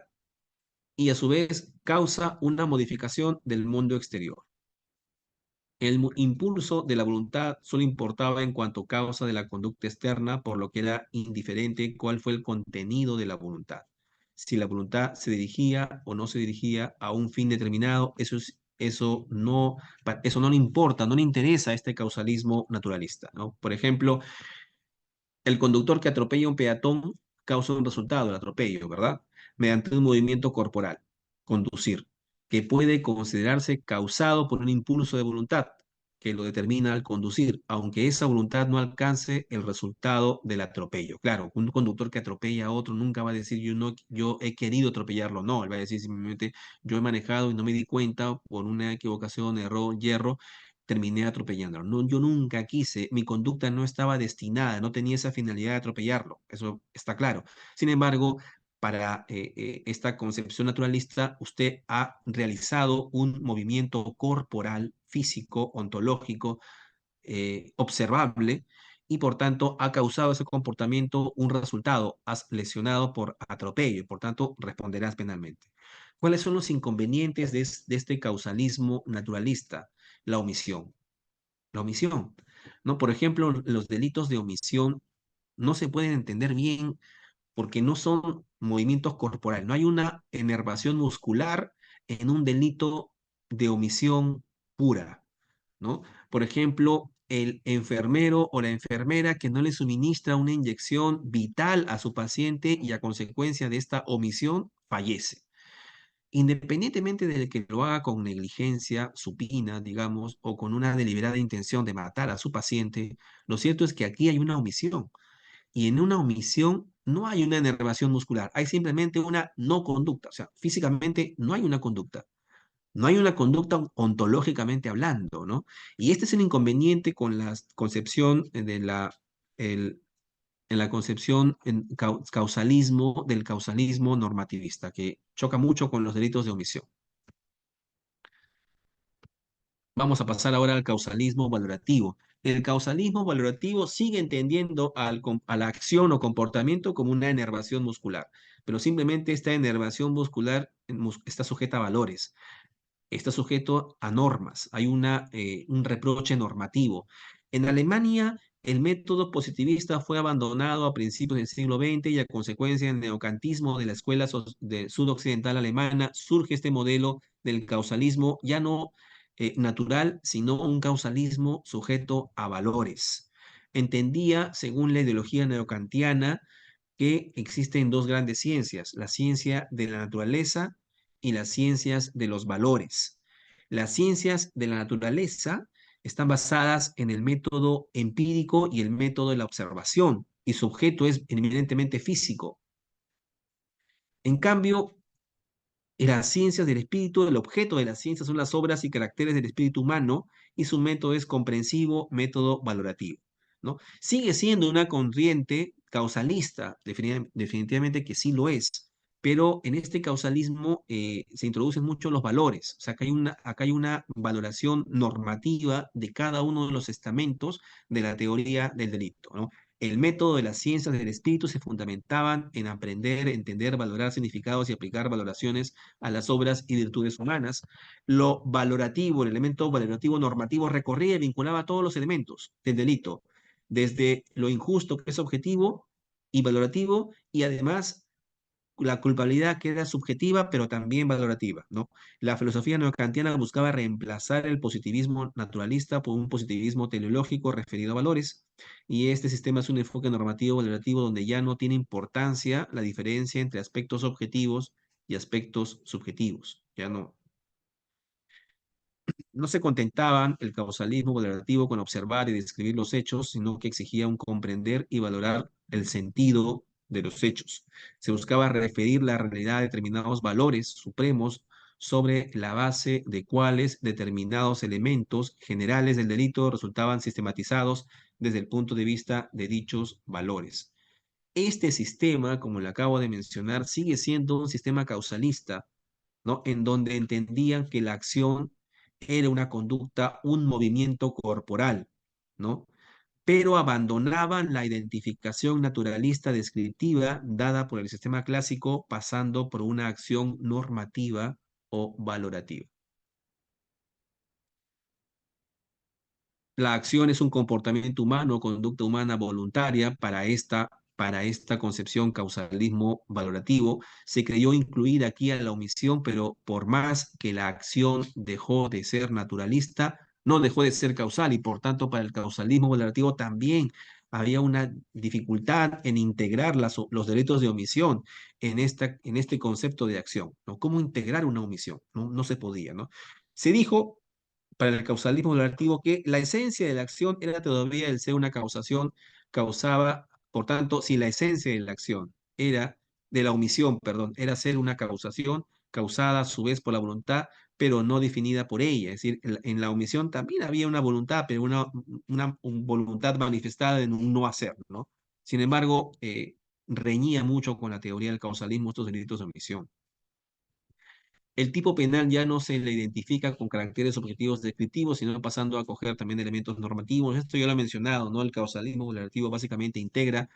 y a su vez causa una modificación del mundo exterior. El impulso de la voluntad solo importaba en cuanto causa de la conducta externa, por lo que era indiferente cuál fue el contenido de la voluntad. Si la voluntad se dirigía o no se dirigía a un fin determinado, eso no le importa, no le interesa a este causalismo naturalista, ¿no? Por ejemplo, el conductor que atropella a un peatón causa un resultado, el atropello, ¿verdad? Mediante un movimiento corporal, conducir, que puede considerarse causado por un impulso de voluntad que lo determina al conducir, aunque esa voluntad no alcance el resultado del atropello. Claro, un conductor que atropella a otro nunca va a decir yo he querido atropellarlo, no, él va a decir simplemente yo he manejado y no me di cuenta por una equivocación, error, hierro, terminé atropellándolo. No, yo nunca quise, mi conducta no estaba destinada, no tenía esa finalidad de atropellarlo, eso está claro. Sin embargo, para esta concepción naturalista, usted ha realizado un movimiento corporal, físico, ontológico, observable, y por tanto ha causado ese comportamiento un resultado, has lesionado por atropello y por tanto responderás penalmente. ¿Cuáles son los inconvenientes de este causalismo naturalista? La omisión. La omisión, ¿no? Por ejemplo, los delitos de omisión no se pueden entender bien porque no son movimientos corporales, no hay una enervación muscular en un delito de omisión pura, ¿no? Por ejemplo, el enfermero o la enfermera que no le suministra una inyección vital a su paciente y a consecuencia de esta omisión fallece. Independientemente de que lo haga con negligencia supina, digamos, o con una deliberada intención de matar a su paciente, lo cierto es que aquí hay una omisión. Y en una omisión no hay una enervación muscular, hay simplemente una no conducta. O sea, físicamente no hay una conducta. No hay una conducta ontológicamente hablando, ¿no? Y este es el inconveniente con la concepción el- en la concepción del causalismo normativista, que choca mucho con los delitos de omisión. Vamos a pasar ahora al causalismo valorativo. El causalismo valorativo sigue entendiendo a la acción o comportamiento como una enervación muscular, pero simplemente esta enervación muscular está sujeta a valores, está sujeto a normas, hay un reproche normativo. En Alemania, el método positivista fue abandonado a principios del siglo XX y a consecuencia del neocantismo de la escuela sudoccidental alemana surge este modelo del causalismo ya no natural, sino un causalismo sujeto a valores. Entendía, según la ideología neocantiana, que existen dos grandes ciencias, la ciencia de la naturaleza y las ciencias de los valores. Las ciencias de la naturaleza están basadas en el método empírico y el método de la observación, y su objeto es eminentemente físico. En cambio, en las ciencias del espíritu, el objeto de las ciencias son las obras y caracteres del espíritu humano y su método es comprensivo, método valorativo, ¿no? Sigue siendo una corriente causalista, definitivamente que sí lo es, pero en este causalismo se introducen mucho los valores, o sea, acá hay una valoración normativa de cada uno de los estamentos de la teoría del delito, ¿no? El método de las ciencias del espíritu se fundamentaban en aprender, entender, valorar significados y aplicar valoraciones a las obras y virtudes humanas. Lo valorativo, el elemento valorativo normativo recorría y vinculaba todos los elementos del delito, desde lo injusto que es objetivo y valorativo, y además la culpabilidad queda subjetiva, pero también valorativa, ¿no? La filosofía neocantiana buscaba reemplazar el positivismo naturalista por un positivismo teleológico referido a valores, y este sistema es un enfoque normativo valorativo donde ya no tiene importancia la diferencia entre aspectos objetivos y aspectos subjetivos. Ya no se contentaban el causalismo valorativo con observar y describir los hechos, sino que exigía un comprender y valorar el sentido de los hechos. Se buscaba referir la realidad a determinados valores supremos sobre la base de cuáles determinados elementos generales del delito resultaban sistematizados desde el punto de vista de dichos valores. Este sistema, como le acabo de mencionar, sigue siendo un sistema causalista, ¿no? En donde entendían que la acción era una conducta, un movimiento corporal, ¿no? Pero abandonaban la identificación naturalista descriptiva dada por el sistema clásico, pasando por una acción normativa o valorativa. La acción es un comportamiento humano, conducta humana voluntaria. Para esta concepción causalismo valorativo, se creyó incluir aquí a la omisión, pero por más que la acción dejó de ser naturalista, no dejó de ser causal, y por tanto para el causalismo valorativo también había una dificultad en integrar los delitos de omisión en este concepto de acción, ¿no? ¿Cómo integrar una omisión? No, no se podía, ¿no? Se dijo para el causalismo relativo que la esencia de la acción era todavía el ser una causación, causaba, por tanto, si la esencia de la acción era, de la omisión, perdón, era ser una causación causada a su vez por la voluntad, pero no definida por ella. Es decir, en la omisión también había una voluntad, pero una voluntad manifestada en un no hacer, ¿no? Sin embargo, reñía mucho con la teoría del causalismo estos delitos de omisión. El tipo penal ya no se le identifica con caracteres objetivos descriptivos, sino pasando a coger también elementos normativos. Esto ya lo he mencionado, ¿no? El causalismo relativo básicamente integra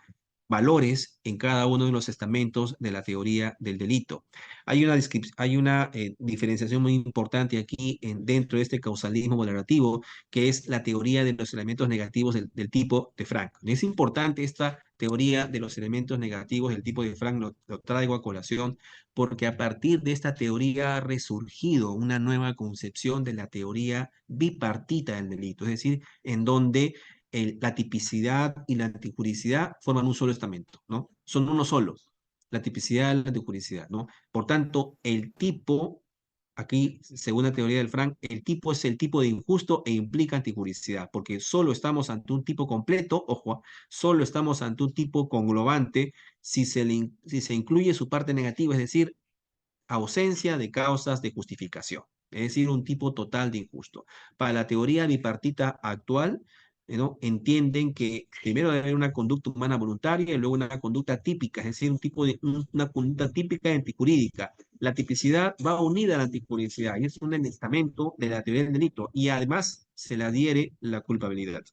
valores en cada uno de los estamentos de la teoría del delito. Hay una diferenciación muy importante aquí dentro de este causalismo valorativo, que es la teoría de los elementos negativos del tipo de Frank. Es importante esta teoría de los elementos negativos del tipo de Frank, lo traigo a colación, porque a partir de esta teoría ha resurgido una nueva concepción de la teoría bipartita del delito, es decir, en donde la tipicidad y la antijuricidad forman un solo estamento, ¿no? Son uno solo, la tipicidad y la antijuricidad, ¿no? Por tanto, el tipo, aquí, según la teoría del Frank, el tipo es el tipo de injusto e implica antijuricidad, porque solo estamos ante un tipo completo, ojo, solo estamos ante un tipo conglobante si se incluye su parte negativa, es decir, ausencia de causas de justificación, es decir, un tipo total de injusto. Para la teoría bipartita actual, ¿no? Entienden que primero debe haber una conducta humana voluntaria y luego una conducta típica, es decir, una conducta típica antijurídica. La tipicidad va unida a la antijuridicidad y es un estamento de la teoría del delito y además se le adhiere la culpabilidad.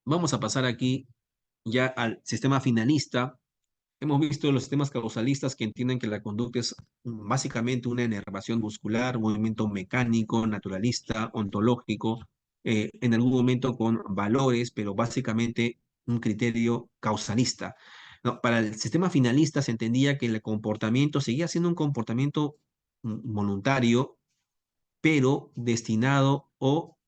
Vamos a pasar aquí ya al sistema finalista. Hemos visto los sistemas causalistas que entienden que la conducta es básicamente una inervación muscular, un movimiento mecánico, naturalista, ontológico, en algún momento con valores, pero básicamente un criterio causalista. No, para el sistema finalista se entendía que el comportamiento seguía siendo un comportamiento voluntario, pero destinado o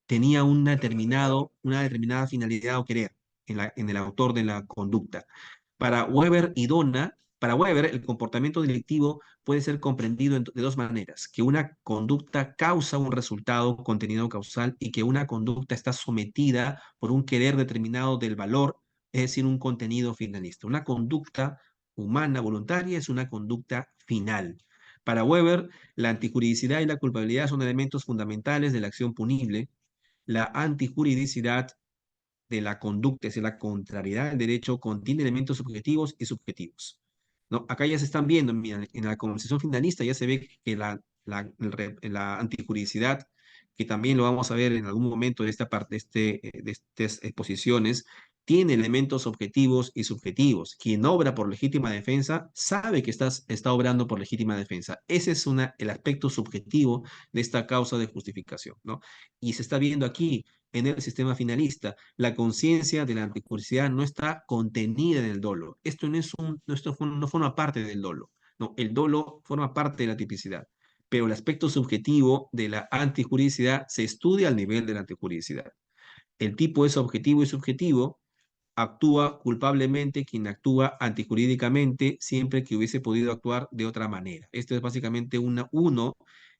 tenía una determinada finalidad o querer en el autor de la conducta. Para Weber, el comportamiento delictivo puede ser comprendido de dos maneras: que una conducta causa un resultado contenido causal y que una conducta está sometida por un querer determinado del valor, es decir, un contenido finalista. Una conducta humana voluntaria es una conducta final. Para Weber, la antijuridicidad y la culpabilidad son elementos fundamentales de la acción punible. La antijuridicidad de la conducta, es decir, la contrariedad del derecho, contiene elementos objetivos y subjetivos, ¿no? Acá ya se están viendo, mira, en la conversación finalista ya se ve que la antijuridicidad, que también lo vamos a ver en algún momento de esta parte, de estas exposiciones, tiene elementos objetivos y subjetivos. Quien obra por legítima defensa sabe que está obrando por legítima defensa. Ese es el aspecto subjetivo de esta causa de justificación, ¿no? Y se está viendo aquí en el sistema finalista. La conciencia de la anticuriosidad no está contenida en el dolo. Esto no es no forma parte del dolo. No, el dolo forma parte de la tipicidad. Pero el aspecto subjetivo de la antijuridicidad se estudia al nivel de la antijuridicidad. El tipo es objetivo y subjetivo, actúa culpablemente quien actúa antijurídicamente siempre que hubiese podido actuar de otra manera. Esto es básicamente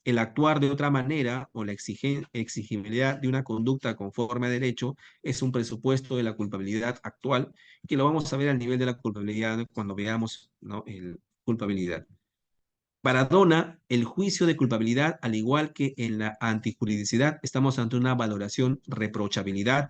el actuar de otra manera o la exigibilidad de una conducta conforme a derecho es un presupuesto de la culpabilidad actual, que lo vamos a ver al nivel de la culpabilidad cuando veamos, ¿no?, el culpabilidad. Para Donna, el juicio de culpabilidad, al igual que en la antijuridicidad, estamos ante una valoración reprochabilidad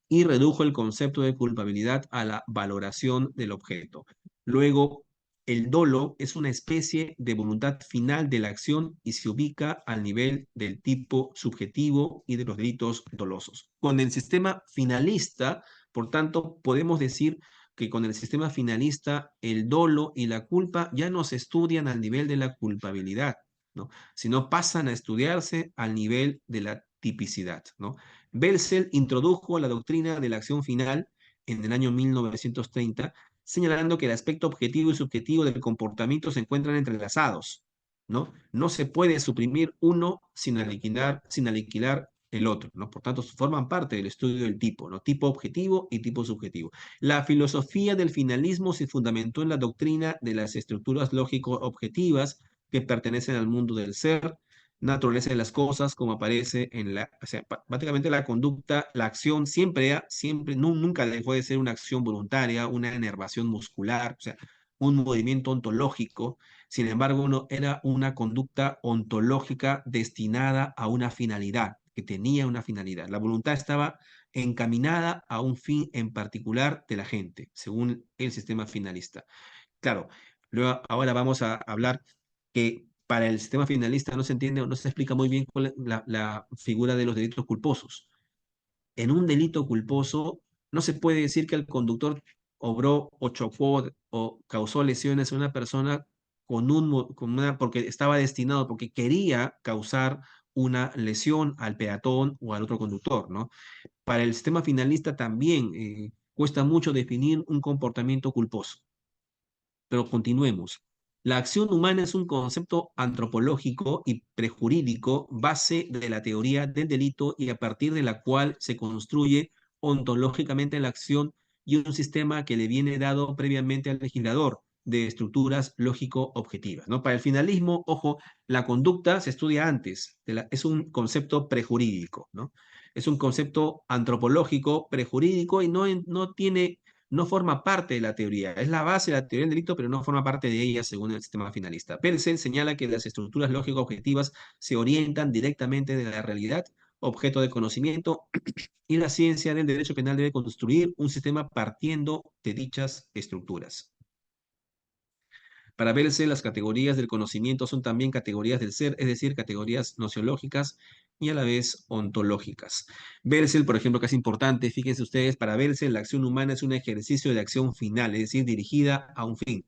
y redujo el concepto de culpabilidad a la valoración del objeto. Luego, el dolo es una especie de voluntad final de la acción y se ubica al nivel del tipo subjetivo y de los delitos dolosos. Con el sistema finalista, por tanto, podemos decir que con el sistema finalista el dolo y la culpa ya no se estudian al nivel de la culpabilidad, ¿no?, sino pasan a estudiarse al nivel de la tipicidad, ¿no? Belzel introdujo la doctrina de la acción final en el año 1930, señalando que el aspecto objetivo y subjetivo del comportamiento se encuentran entrelazados, ¿no? No se puede suprimir uno sin aniquilar el otro, ¿no? Por tanto, forman parte del estudio del tipo, ¿no? Tipo objetivo y tipo subjetivo. La filosofía del finalismo se fundamentó en la doctrina de las estructuras lógico-objetivas que pertenecen al mundo del ser, naturaleza de las cosas, como aparece en o sea, prácticamente la conducta, la acción siempre, nunca dejó de ser una acción voluntaria, una enervación muscular, o sea, un movimiento ontológico. Sin embargo, no era una conducta ontológica destinada a una finalidad, que tenía una finalidad. La voluntad estaba encaminada a un fin en particular de la gente, según el sistema finalista. Claro, luego ahora vamos a hablar que para el sistema finalista no se entiende o no se explica muy bien cuál es la figura de los delitos culposos. En un delito culposo no se puede decir que el conductor obró o chocó o causó lesiones a una persona porque estaba destinado, porque quería causar una lesión al peatón o al otro conductor, ¿no? Para el sistema finalista también cuesta mucho definir un comportamiento culposo. Pero continuemos. La acción humana es un concepto antropológico y prejurídico, base de la teoría del delito y a partir de la cual se construye ontológicamente la acción y un sistema que le viene dado previamente al legislador de estructuras lógico-objetivas, ¿no? Para el finalismo, ojo, la conducta se estudia antes, es un concepto prejurídico, ¿no? Es un concepto antropológico, prejurídico y no forma parte de la teoría. Es la base de la teoría del delito, pero no forma parte de ella según el sistema finalista. Persen señala que las estructuras lógico-objetivas se orientan directamente de la realidad, objeto de conocimiento, y la ciencia del derecho penal debe construir un sistema partiendo de dichas estructuras. Para verse, las categorías del conocimiento son también categorías del ser, es decir, categorías nociológicas y a la vez ontológicas. Belsel, por ejemplo, que es importante, fíjense ustedes, para Belsel la acción humana es un ejercicio de acción final, es decir, dirigida a un fin.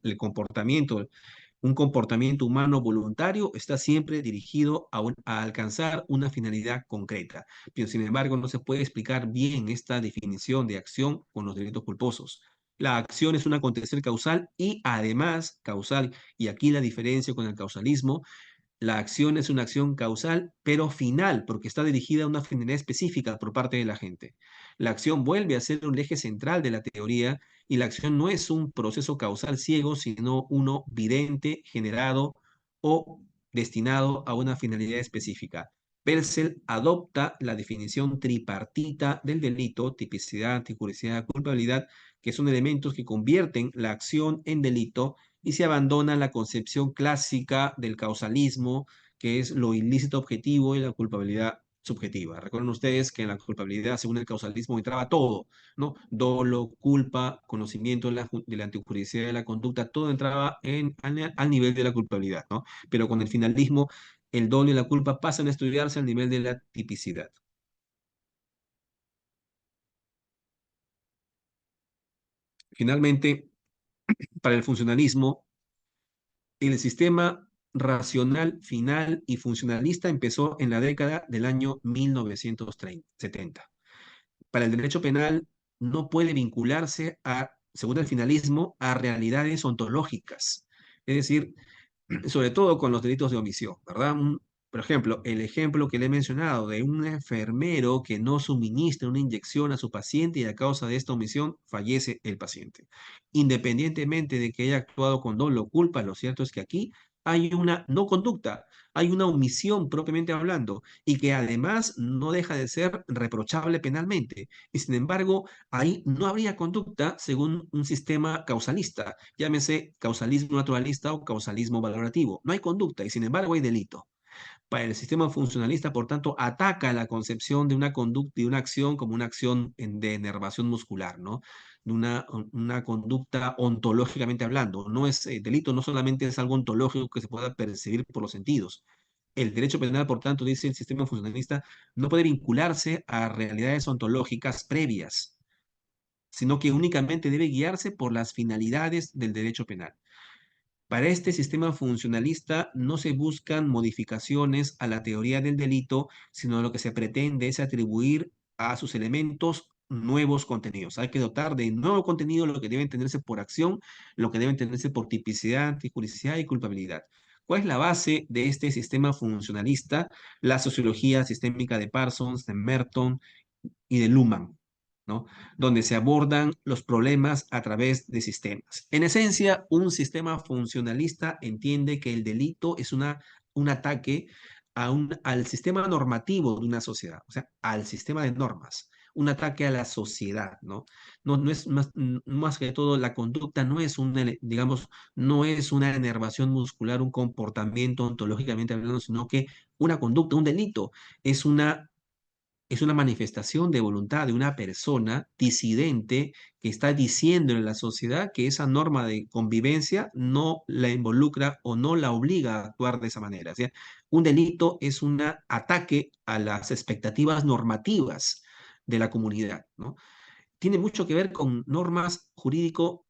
Un comportamiento humano voluntario está siempre dirigido a alcanzar una finalidad concreta. Pero, sin embargo, no se puede explicar bien esta definición de acción con los delitos culposos. La acción es un acontecer causal y además causal, y aquí la diferencia con el causalismo, la acción es una acción causal, pero final, porque está dirigida a una finalidad específica por parte de la gente. La acción vuelve a ser un eje central de la teoría y la acción no es un proceso causal ciego, sino uno vidente, generado o destinado a una finalidad específica. Purcell adopta la definición tripartita del delito, tipicidad, anticuriosidad, culpabilidad, que son elementos que convierten la acción en delito y se abandona la concepción clásica del causalismo, que es lo ilícito objetivo y la culpabilidad subjetiva. Recuerden ustedes que en la culpabilidad, según el causalismo, entraba todo, ¿no? Dolo, culpa, conocimiento de la antijuridicidad de la conducta, todo entraba al nivel de la culpabilidad, ¿no? Pero con el finalismo, el dolo y la culpa pasan a estudiarse al nivel de la tipicidad. Finalmente, para el funcionalismo, el sistema racional final y funcionalista empezó en la década del año 1970. Para el derecho penal no puede vincularse según el finalismo, a realidades ontológicas. Es decir, sobre todo con los delitos de omisión, ¿verdad? Por ejemplo, el ejemplo que le he mencionado de un enfermero que no suministra una inyección a su paciente y a causa de esta omisión fallece el paciente. Independientemente de que haya actuado con dolo o culpa, lo cierto es que aquí hay una no conducta, hay una omisión propiamente hablando y que además no deja de ser reprochable penalmente. Y sin embargo, ahí no habría conducta según un sistema causalista, llámese causalismo naturalista o causalismo valorativo. No hay conducta y sin embargo hay delito. Para el sistema funcionalista, por tanto, ataca la concepción de una conducta y una acción como una acción de enervación muscular, ¿no? De una conducta ontológicamente hablando. No es delito, no solamente es algo ontológico que se pueda percibir por los sentidos. El derecho penal, por tanto, dice el sistema funcionalista, no puede vincularse a realidades ontológicas previas, sino que únicamente debe guiarse por las finalidades del derecho penal. Para este sistema funcionalista no se buscan modificaciones a la teoría del delito, sino lo que se pretende es atribuir a sus elementos nuevos contenidos. Hay que dotar de nuevo contenido lo que debe entenderse por acción, lo que debe entenderse por tipicidad, antijuricidad y culpabilidad. ¿Cuál es la base de este sistema funcionalista? La sociología sistémica de Parsons, de Merton y de Luhmann, ¿no? Donde se abordan los problemas a través de sistemas. En esencia, un sistema funcionalista entiende que el delito es un ataque al sistema normativo de una sociedad, o sea, al sistema de normas, un ataque a la sociedad, ¿no? No es más que todo, la conducta no es digamos, no es una enervación muscular, un comportamiento ontológicamente hablando, sino que una conducta, un delito, es una manifestación de voluntad de una persona disidente que está diciendo en la sociedad que esa norma de convivencia no la involucra o no la obliga a actuar de esa manera. O sea, un delito es un ataque a las expectativas normativas de la comunidad, ¿no? Tiene mucho que ver con normas jurídico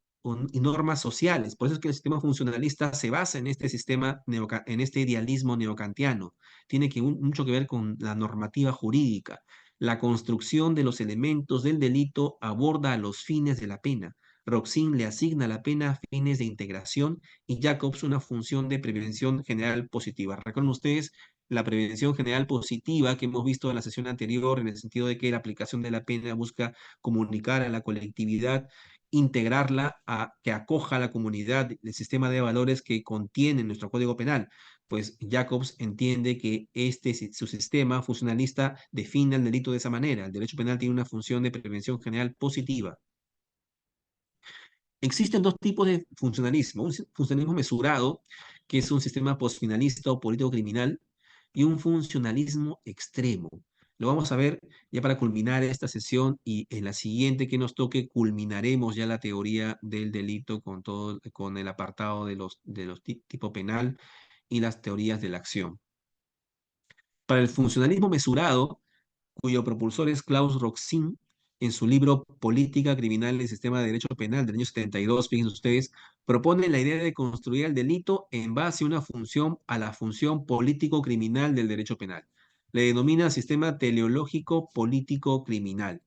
y normas sociales. Por eso es que el sistema funcionalista se basa en este sistema, en este idealismo neocantiano. Tiene mucho que ver con la normativa jurídica. La construcción de los elementos del delito aborda a los fines de la pena. Roxin le asigna a la pena fines de integración y Jacobs una función de prevención general positiva. Recuerden ustedes la prevención general positiva que hemos visto en la sesión anterior, en el sentido de que la aplicación de la pena busca comunicar a la colectividad, integrarla a que acoja a la comunidad el sistema de valores que contiene nuestro Código Penal. Pues Jacobs entiende que su sistema funcionalista define el delito de esa manera. El derecho penal tiene una función de prevención general positiva. Existen dos tipos de funcionalismo. Un funcionalismo mesurado, que es un sistema postfinalista o político criminal, y un funcionalismo extremo. Lo vamos a ver ya para culminar esta sesión y en la siguiente que nos toque culminaremos ya la teoría del delito con el apartado de los tipo penal y las teorías de la acción. Para el funcionalismo mesurado, cuyo propulsor es Klaus Roxin, en su libro Política Criminal y Sistema de Derecho Penal del año 72, fíjense ustedes, propone la idea de construir el delito en base a la función político-criminal del derecho penal. Le denomina sistema teleológico político-criminal.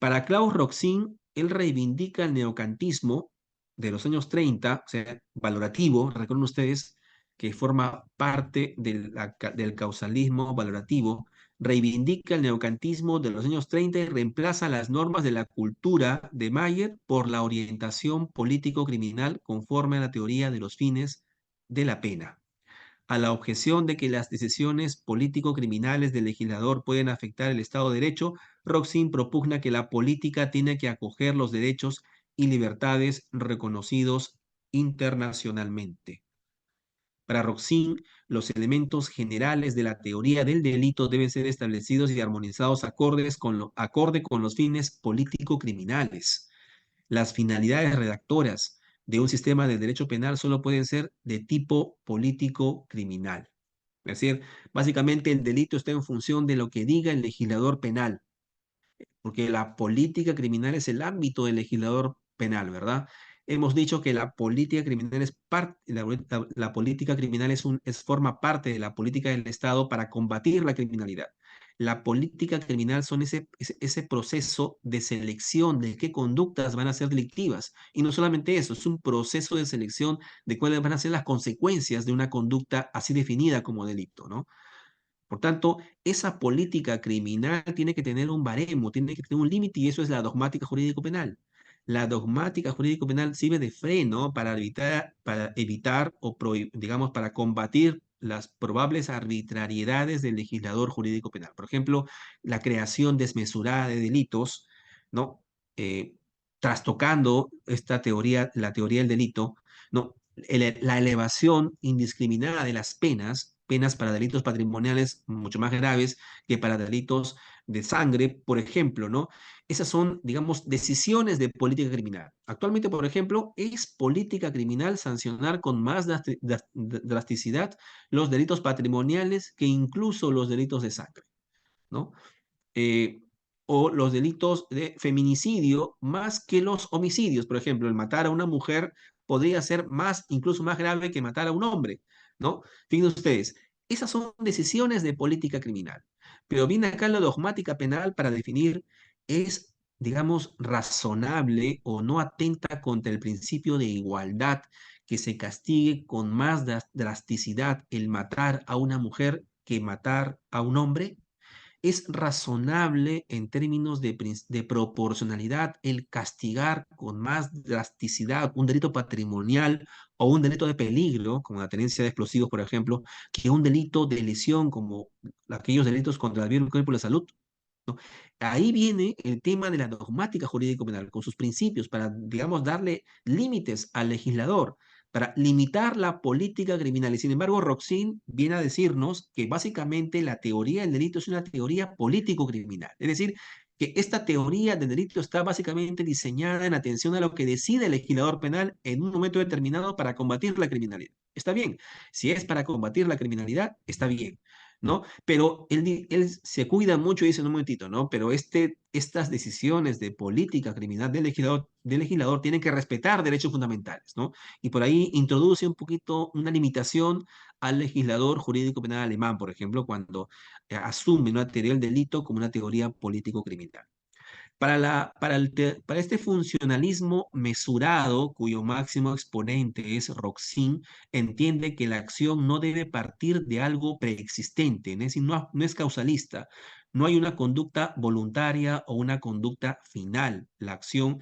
Para Klaus Roxin, él reivindica el neocantismo de los años 30, o sea, valorativo, recuerden ustedes, que forma parte del causalismo valorativo, reivindica el neocantismo de los años 30 y reemplaza las normas de la cultura de Mayer por la orientación político-criminal conforme a la teoría de los fines de la pena. A la objeción de que las decisiones político-criminales del legislador pueden afectar el Estado de Derecho, Roxin propugna que la política tiene que acoger los derechos y libertades reconocidos internacionalmente. Para Roxin, los elementos generales de la teoría del delito deben ser establecidos y armonizados acorde con los fines político-criminales. Las finalidades redactoras de un sistema de derecho penal solo pueden ser de tipo político-criminal. Es decir, básicamente el delito está en función de lo que diga el legislador penal, porque la política criminal es el ámbito del legislador penal, ¿verdad? Hemos dicho que la política criminal es parte, la política criminal forma parte de la política del Estado para combatir la criminalidad. La política criminal son ese proceso de selección de qué conductas van a ser delictivas. Y no solamente eso, es un proceso de selección de cuáles van a ser las consecuencias de una conducta así definida como delito, ¿no? Por tanto, esa política criminal tiene que tener un baremo, tiene que tener un límite y eso es la dogmática jurídico-penal. La dogmática jurídico-penal sirve de freno para evitar o, digamos, para combatir las probables arbitrariedades del legislador jurídico-penal. Por ejemplo, la creación desmesurada de delitos, ¿no? Eh, Trastocando esta teoría, la teoría del delito, ¿no? La elevación indiscriminada de las penas para delitos patrimoniales mucho más graves que para delitos de sangre, por ejemplo, ¿no? Esas son, digamos, decisiones de política criminal. Actualmente, por ejemplo, es política criminal sancionar con más drasticidad los delitos patrimoniales que incluso los delitos de sangre, ¿no? eh, o los delitos de feminicidio más que los homicidios. Por ejemplo, el matar a una mujer podría ser más, incluso más grave que matar a un hombre, ¿no? Fíjense ustedes, esas son decisiones de política criminal. Pero viene acá la dogmática penal para definir es, digamos, razonable o no atenta contra el principio de igualdad que se castigue con más drasticidad el matar a una mujer que matar a un hombre. ¿Es razonable en términos de proporcionalidad el castigar con más drasticidad un delito patrimonial o un delito de peligro, como la tenencia de explosivos, por ejemplo, que un delito de lesión, como aquellos delitos contra el bien del cuerpo y la salud? ¿No? Ahí viene el tema de la dogmática jurídico-penal, con sus principios, para, digamos, darle límites al legislador, para limitar la política criminal. Y sin embargo, Roxin viene a decirnos que básicamente la teoría del delito es una teoría político-criminal. Es decir, que esta teoría del delito está básicamente diseñada en atención a lo que decide el legislador penal en un momento determinado para combatir la criminalidad. Está bien. Si es para combatir la criminalidad, está bien. ¿No? Pero él se cuida mucho y dice, no, un momentito, ¿no? Pero estas decisiones de política criminal del legislador tienen que respetar derechos fundamentales, ¿no? Y por ahí introduce un poquito una limitación al legislador jurídico penal alemán, por ejemplo, cuando asume una teoría del delito como una teoría político-criminal. Para este funcionalismo mesurado, cuyo máximo exponente es Roxin, entiende que la acción no debe partir de algo preexistente, es decir, no es causalista, no hay una conducta voluntaria o una conducta final. La acción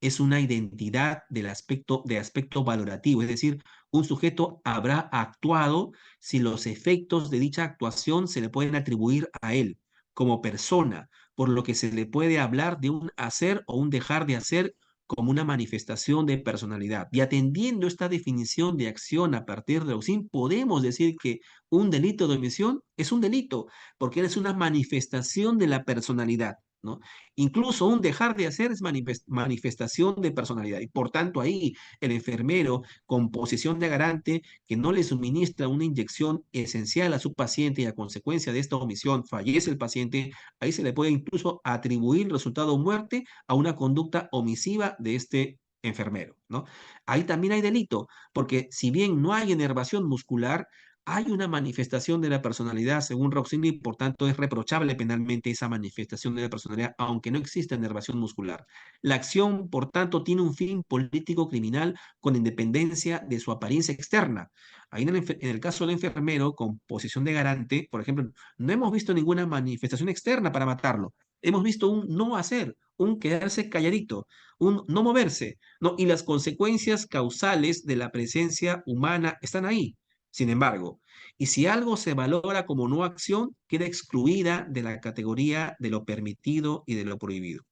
es una identidad de aspecto valorativo, es decir, un sujeto habrá actuado si los efectos de dicha actuación se le pueden atribuir a él como persona, por lo que se le puede hablar de un hacer o un dejar de hacer como una manifestación de personalidad. Y atendiendo esta definición de acción a partir de Auxin, podemos decir que un delito de omisión es un delito, porque es una manifestación de la personalidad, ¿no? Incluso un dejar de hacer es manifestación de personalidad. Y por tanto ahí el enfermero con posición de garante que no le suministra una inyección esencial a su paciente y a consecuencia de esta omisión fallece el paciente, ahí se le puede incluso atribuir el resultado muerte a una conducta omisiva de este enfermero, ¿no? Ahí también hay delito, porque si bien no hay enervación muscular, hay una manifestación de la personalidad según Roxini, y por tanto es reprochable penalmente esa manifestación de la personalidad, aunque no exista enervación muscular. La acción, por tanto, tiene un fin político criminal con independencia de su apariencia externa. Ahí en el caso del enfermero con posición de garante, por ejemplo, no hemos visto ninguna manifestación externa para matarlo. Hemos visto un no hacer, un quedarse calladito, un no moverse, ¿no? Y las consecuencias causales de la presencia humana están ahí. Sin embargo, y si algo se valora como no acción, queda excluida de la categoría de lo permitido y de lo prohibido.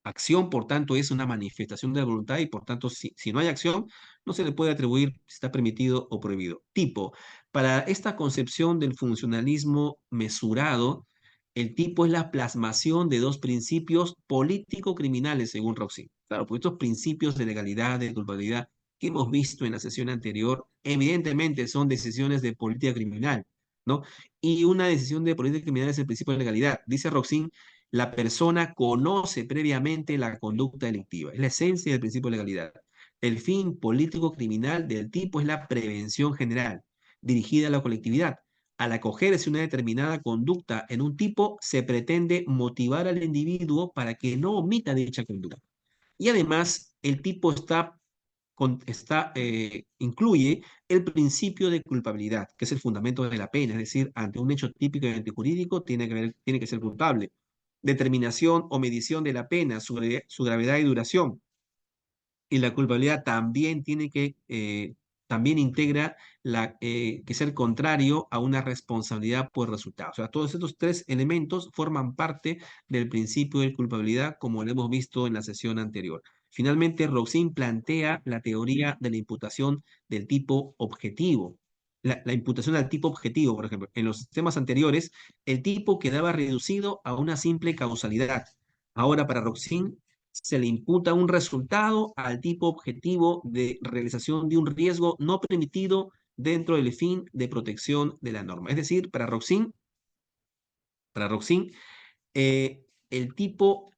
Acción, por tanto, es una manifestación de la voluntad y, por tanto, si no hay acción, no se le puede atribuir si está permitido o prohibido. Tipo, para esta concepción del funcionalismo mesurado, el tipo es la plasmación de dos principios político-criminales, según Roxy. Claro, pues estos principios de legalidad, de culpabilidad que hemos visto en la sesión anterior, evidentemente son decisiones de política criminal, ¿no? Y una decisión de política criminal es el principio de legalidad. Dice Roxy, la persona conoce previamente la conducta delictiva. Es la esencia del principio de legalidad. El fin político criminal del tipo es la prevención general, dirigida a la colectividad. Al acogerse una determinada conducta en un tipo, se pretende motivar al individuo para que no omita dicha conducta. Y además, el tipo incluye el principio de culpabilidad, que es el fundamento de la pena, es decir, ante un hecho típico y antijurídico tiene que ser culpable. Determinación o medición de la pena, su gravedad y duración. Y la culpabilidad también también integra que ser contrario a una responsabilidad por resultados. O sea, todos estos tres elementos forman parte del principio de culpabilidad, como lo hemos visto en la sesión anterior. Finalmente, Roxin plantea la teoría de la imputación del tipo objetivo. La imputación al tipo objetivo, por ejemplo, en los sistemas anteriores, el tipo quedaba reducido a una simple causalidad. Ahora, para Roxin, se le imputa un resultado al tipo objetivo de realización de un riesgo no permitido dentro del fin de protección de la norma. Es decir, para Roxin, el tipo,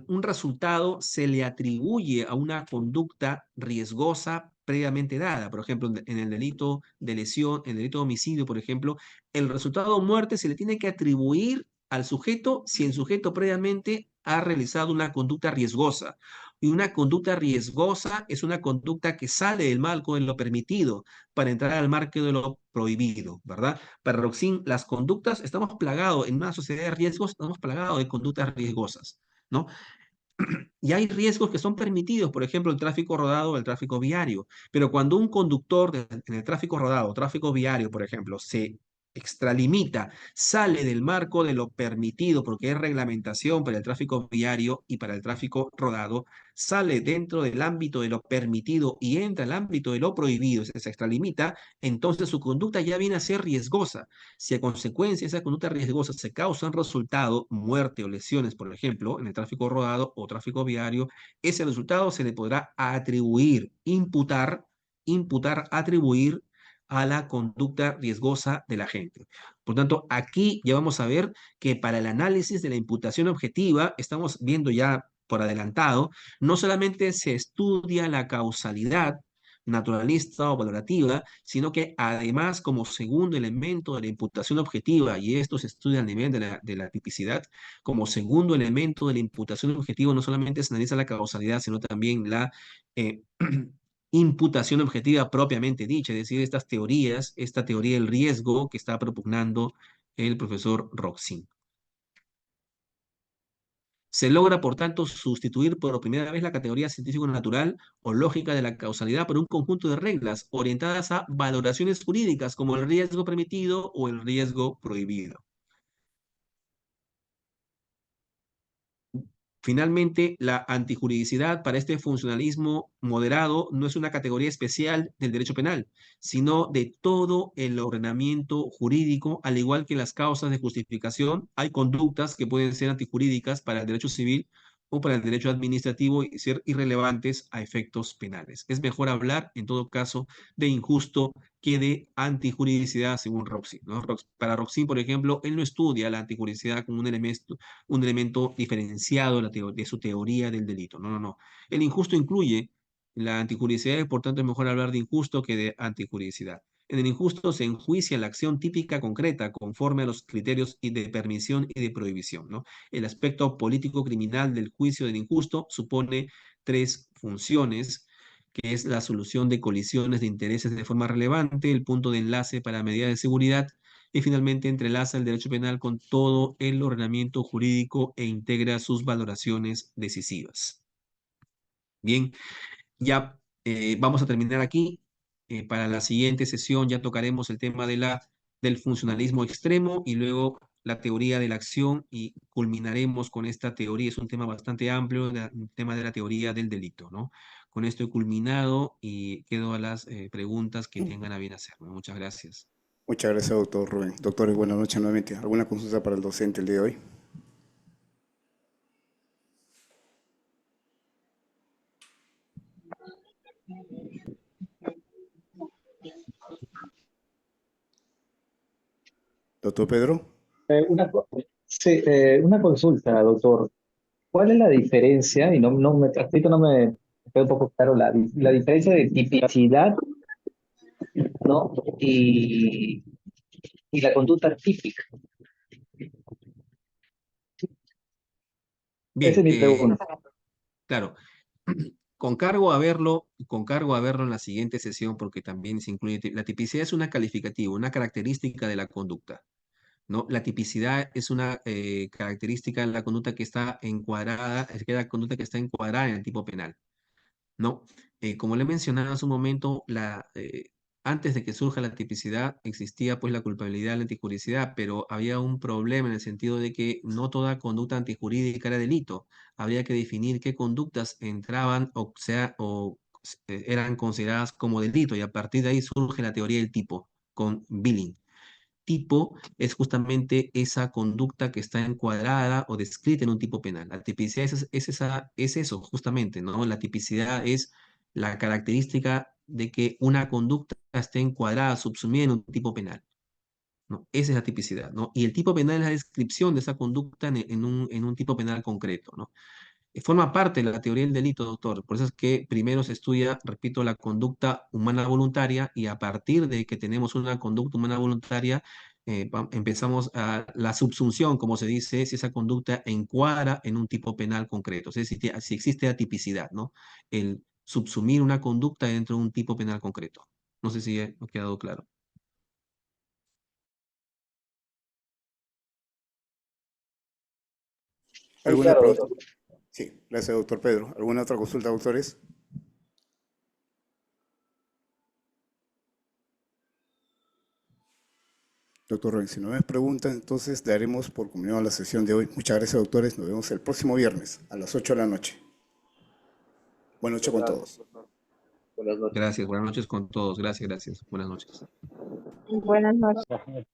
un resultado se le atribuye a una conducta riesgosa previamente dada. Por ejemplo, en el delito de lesión, en el delito de homicidio, por ejemplo, el resultado de muerte se le tiene que atribuir al sujeto si el sujeto previamente ha realizado una conducta riesgosa. Y una conducta riesgosa es una conducta que sale del marco de lo permitido para entrar al marco de lo prohibido, ¿verdad? Para Roxin, las conductas, estamos plagados en una sociedad de riesgos, estamos plagados de conductas riesgosas, ¿no? Y hay riesgos que son permitidos, por ejemplo, el tráfico rodado o el tráfico viario. Pero cuando un conductor en el tráfico rodado o tráfico viario, por ejemplo, se extralimita, sale del marco de lo permitido, porque es reglamentación para el tráfico viario y para el tráfico rodado, sale dentro del ámbito de lo permitido y entra al ámbito de lo prohibido, se extralimita, entonces su conducta ya viene a ser riesgosa. Si a consecuencia de esa conducta riesgosa se causa un resultado, muerte o lesiones, por ejemplo, en el tráfico rodado o tráfico viario, ese resultado se le podrá atribuir, atribuir a la conducta riesgosa de la gente. Por tanto, aquí ya vamos a ver que para el análisis de la imputación objetiva, estamos viendo ya por adelantado, no solamente se estudia la causalidad naturalista o valorativa, sino que además como segundo elemento de la imputación objetiva, y esto se estudia a nivel de la tipicidad, como segundo elemento de la imputación objetiva no solamente se analiza la causalidad, sino también la eh, imputación objetiva propiamente dicha, es decir, estas teorías, esta teoría del riesgo que está propugnando el profesor Roxin. Se logra, por tanto, sustituir por primera vez la categoría científico-natural o lógica de la causalidad por un conjunto de reglas orientadas a valoraciones jurídicas como el riesgo permitido o el riesgo prohibido. Finalmente, la antijuridicidad para este funcionalismo moderado no es una categoría especial del derecho penal, sino de todo el ordenamiento jurídico, al igual que las causas de justificación. Hay conductas que pueden ser antijurídicas para el derecho civil o para el derecho administrativo y ser irrelevantes a efectos penales. Es mejor hablar, en todo caso, de injusto que de antijuridicidad, según Roxy, ¿no? Para Roxy, por ejemplo, él no estudia la antijuridicidad como un elemento diferenciado de su teoría del delito. No, no, no. El injusto incluye la antijuridicidad y por tanto es mejor hablar de injusto que de antijuridicidad. En el injusto se enjuicia la acción típica concreta conforme a los criterios de permisión y de prohibición, ¿no? El aspecto político-criminal del juicio del injusto supone tres funciones, que es la solución de colisiones de intereses de forma relevante, el punto de enlace para medidas de seguridad, y finalmente entrelaza el derecho penal con todo el ordenamiento jurídico e integra sus valoraciones decisivas. Bien, ya vamos a terminar aquí. Para la siguiente sesión ya tocaremos el tema del funcionalismo extremo y luego la teoría de la acción y culminaremos con esta teoría. Es un tema bastante amplio, el tema de la teoría del delito, ¿no? Con esto he culminado y quedo a las preguntas que tengan a bien hacerme. Muchas gracias. Muchas gracias, doctor Rubén. Doctores, buenas noches nuevamente. ¿Alguna consulta para el docente el día de hoy? Doctor Pedro. Una cosa. Sí, una consulta, doctor. ¿Cuál es la diferencia? Y ahorita no me queda un poco claro la diferencia de tipicidad, ¿no? Y la conducta típica. Esa es Bien, mi pregunta. claro. Con cargo a verlo en la siguiente sesión porque también se incluye, la tipicidad es una calificativo, una característica de la conducta, ¿no? La tipicidad es una característica de la conducta que está encuadrada, es que la conducta que está encuadrada en el tipo penal. ¿No? Como le he mencionado hace un momento, antes de que surja la tipicidad existía pues la culpabilidad, la antijuricidad, pero había un problema en el sentido de que no toda conducta antijurídica era delito. Habría que definir qué conductas entraban eran consideradas como delito y a partir de ahí surge la teoría del tipo con Billing. Tipo es justamente esa conducta que está encuadrada o descrita en un tipo penal. La tipicidad es eso, justamente, ¿no? La tipicidad es la característica de que una conducta esté encuadrada, subsumida en un tipo penal, ¿no? Esa es la tipicidad, ¿no? Y el tipo penal es la descripción de esa conducta en un tipo penal concreto, ¿no? Forma parte de la teoría del delito, doctor. Por eso es que primero se estudia, repito, la conducta humana voluntaria y a partir de que tenemos una conducta humana voluntaria, empezamos a la subsunción, como se dice, si esa conducta encuadra en un tipo penal concreto. Es decir, si existe atipicidad, ¿no? El subsumir una conducta dentro de un tipo penal concreto. No sé si ha quedado claro. Sí, ¿Alguna claro, pregunta? doctor. Sí, gracias, doctor Pedro. ¿Alguna otra consulta, doctores? Doctor Rubén, si no me preguntan, entonces daremos por culminada la sesión de hoy. Muchas gracias, doctores. Nos vemos el próximo viernes a las 8 de la noche. Buenas noches Muchas con gracias, todos. doctor. Buenas noches. Gracias, buenas noches con todos. Gracias, gracias. Buenas noches. Buenas noches.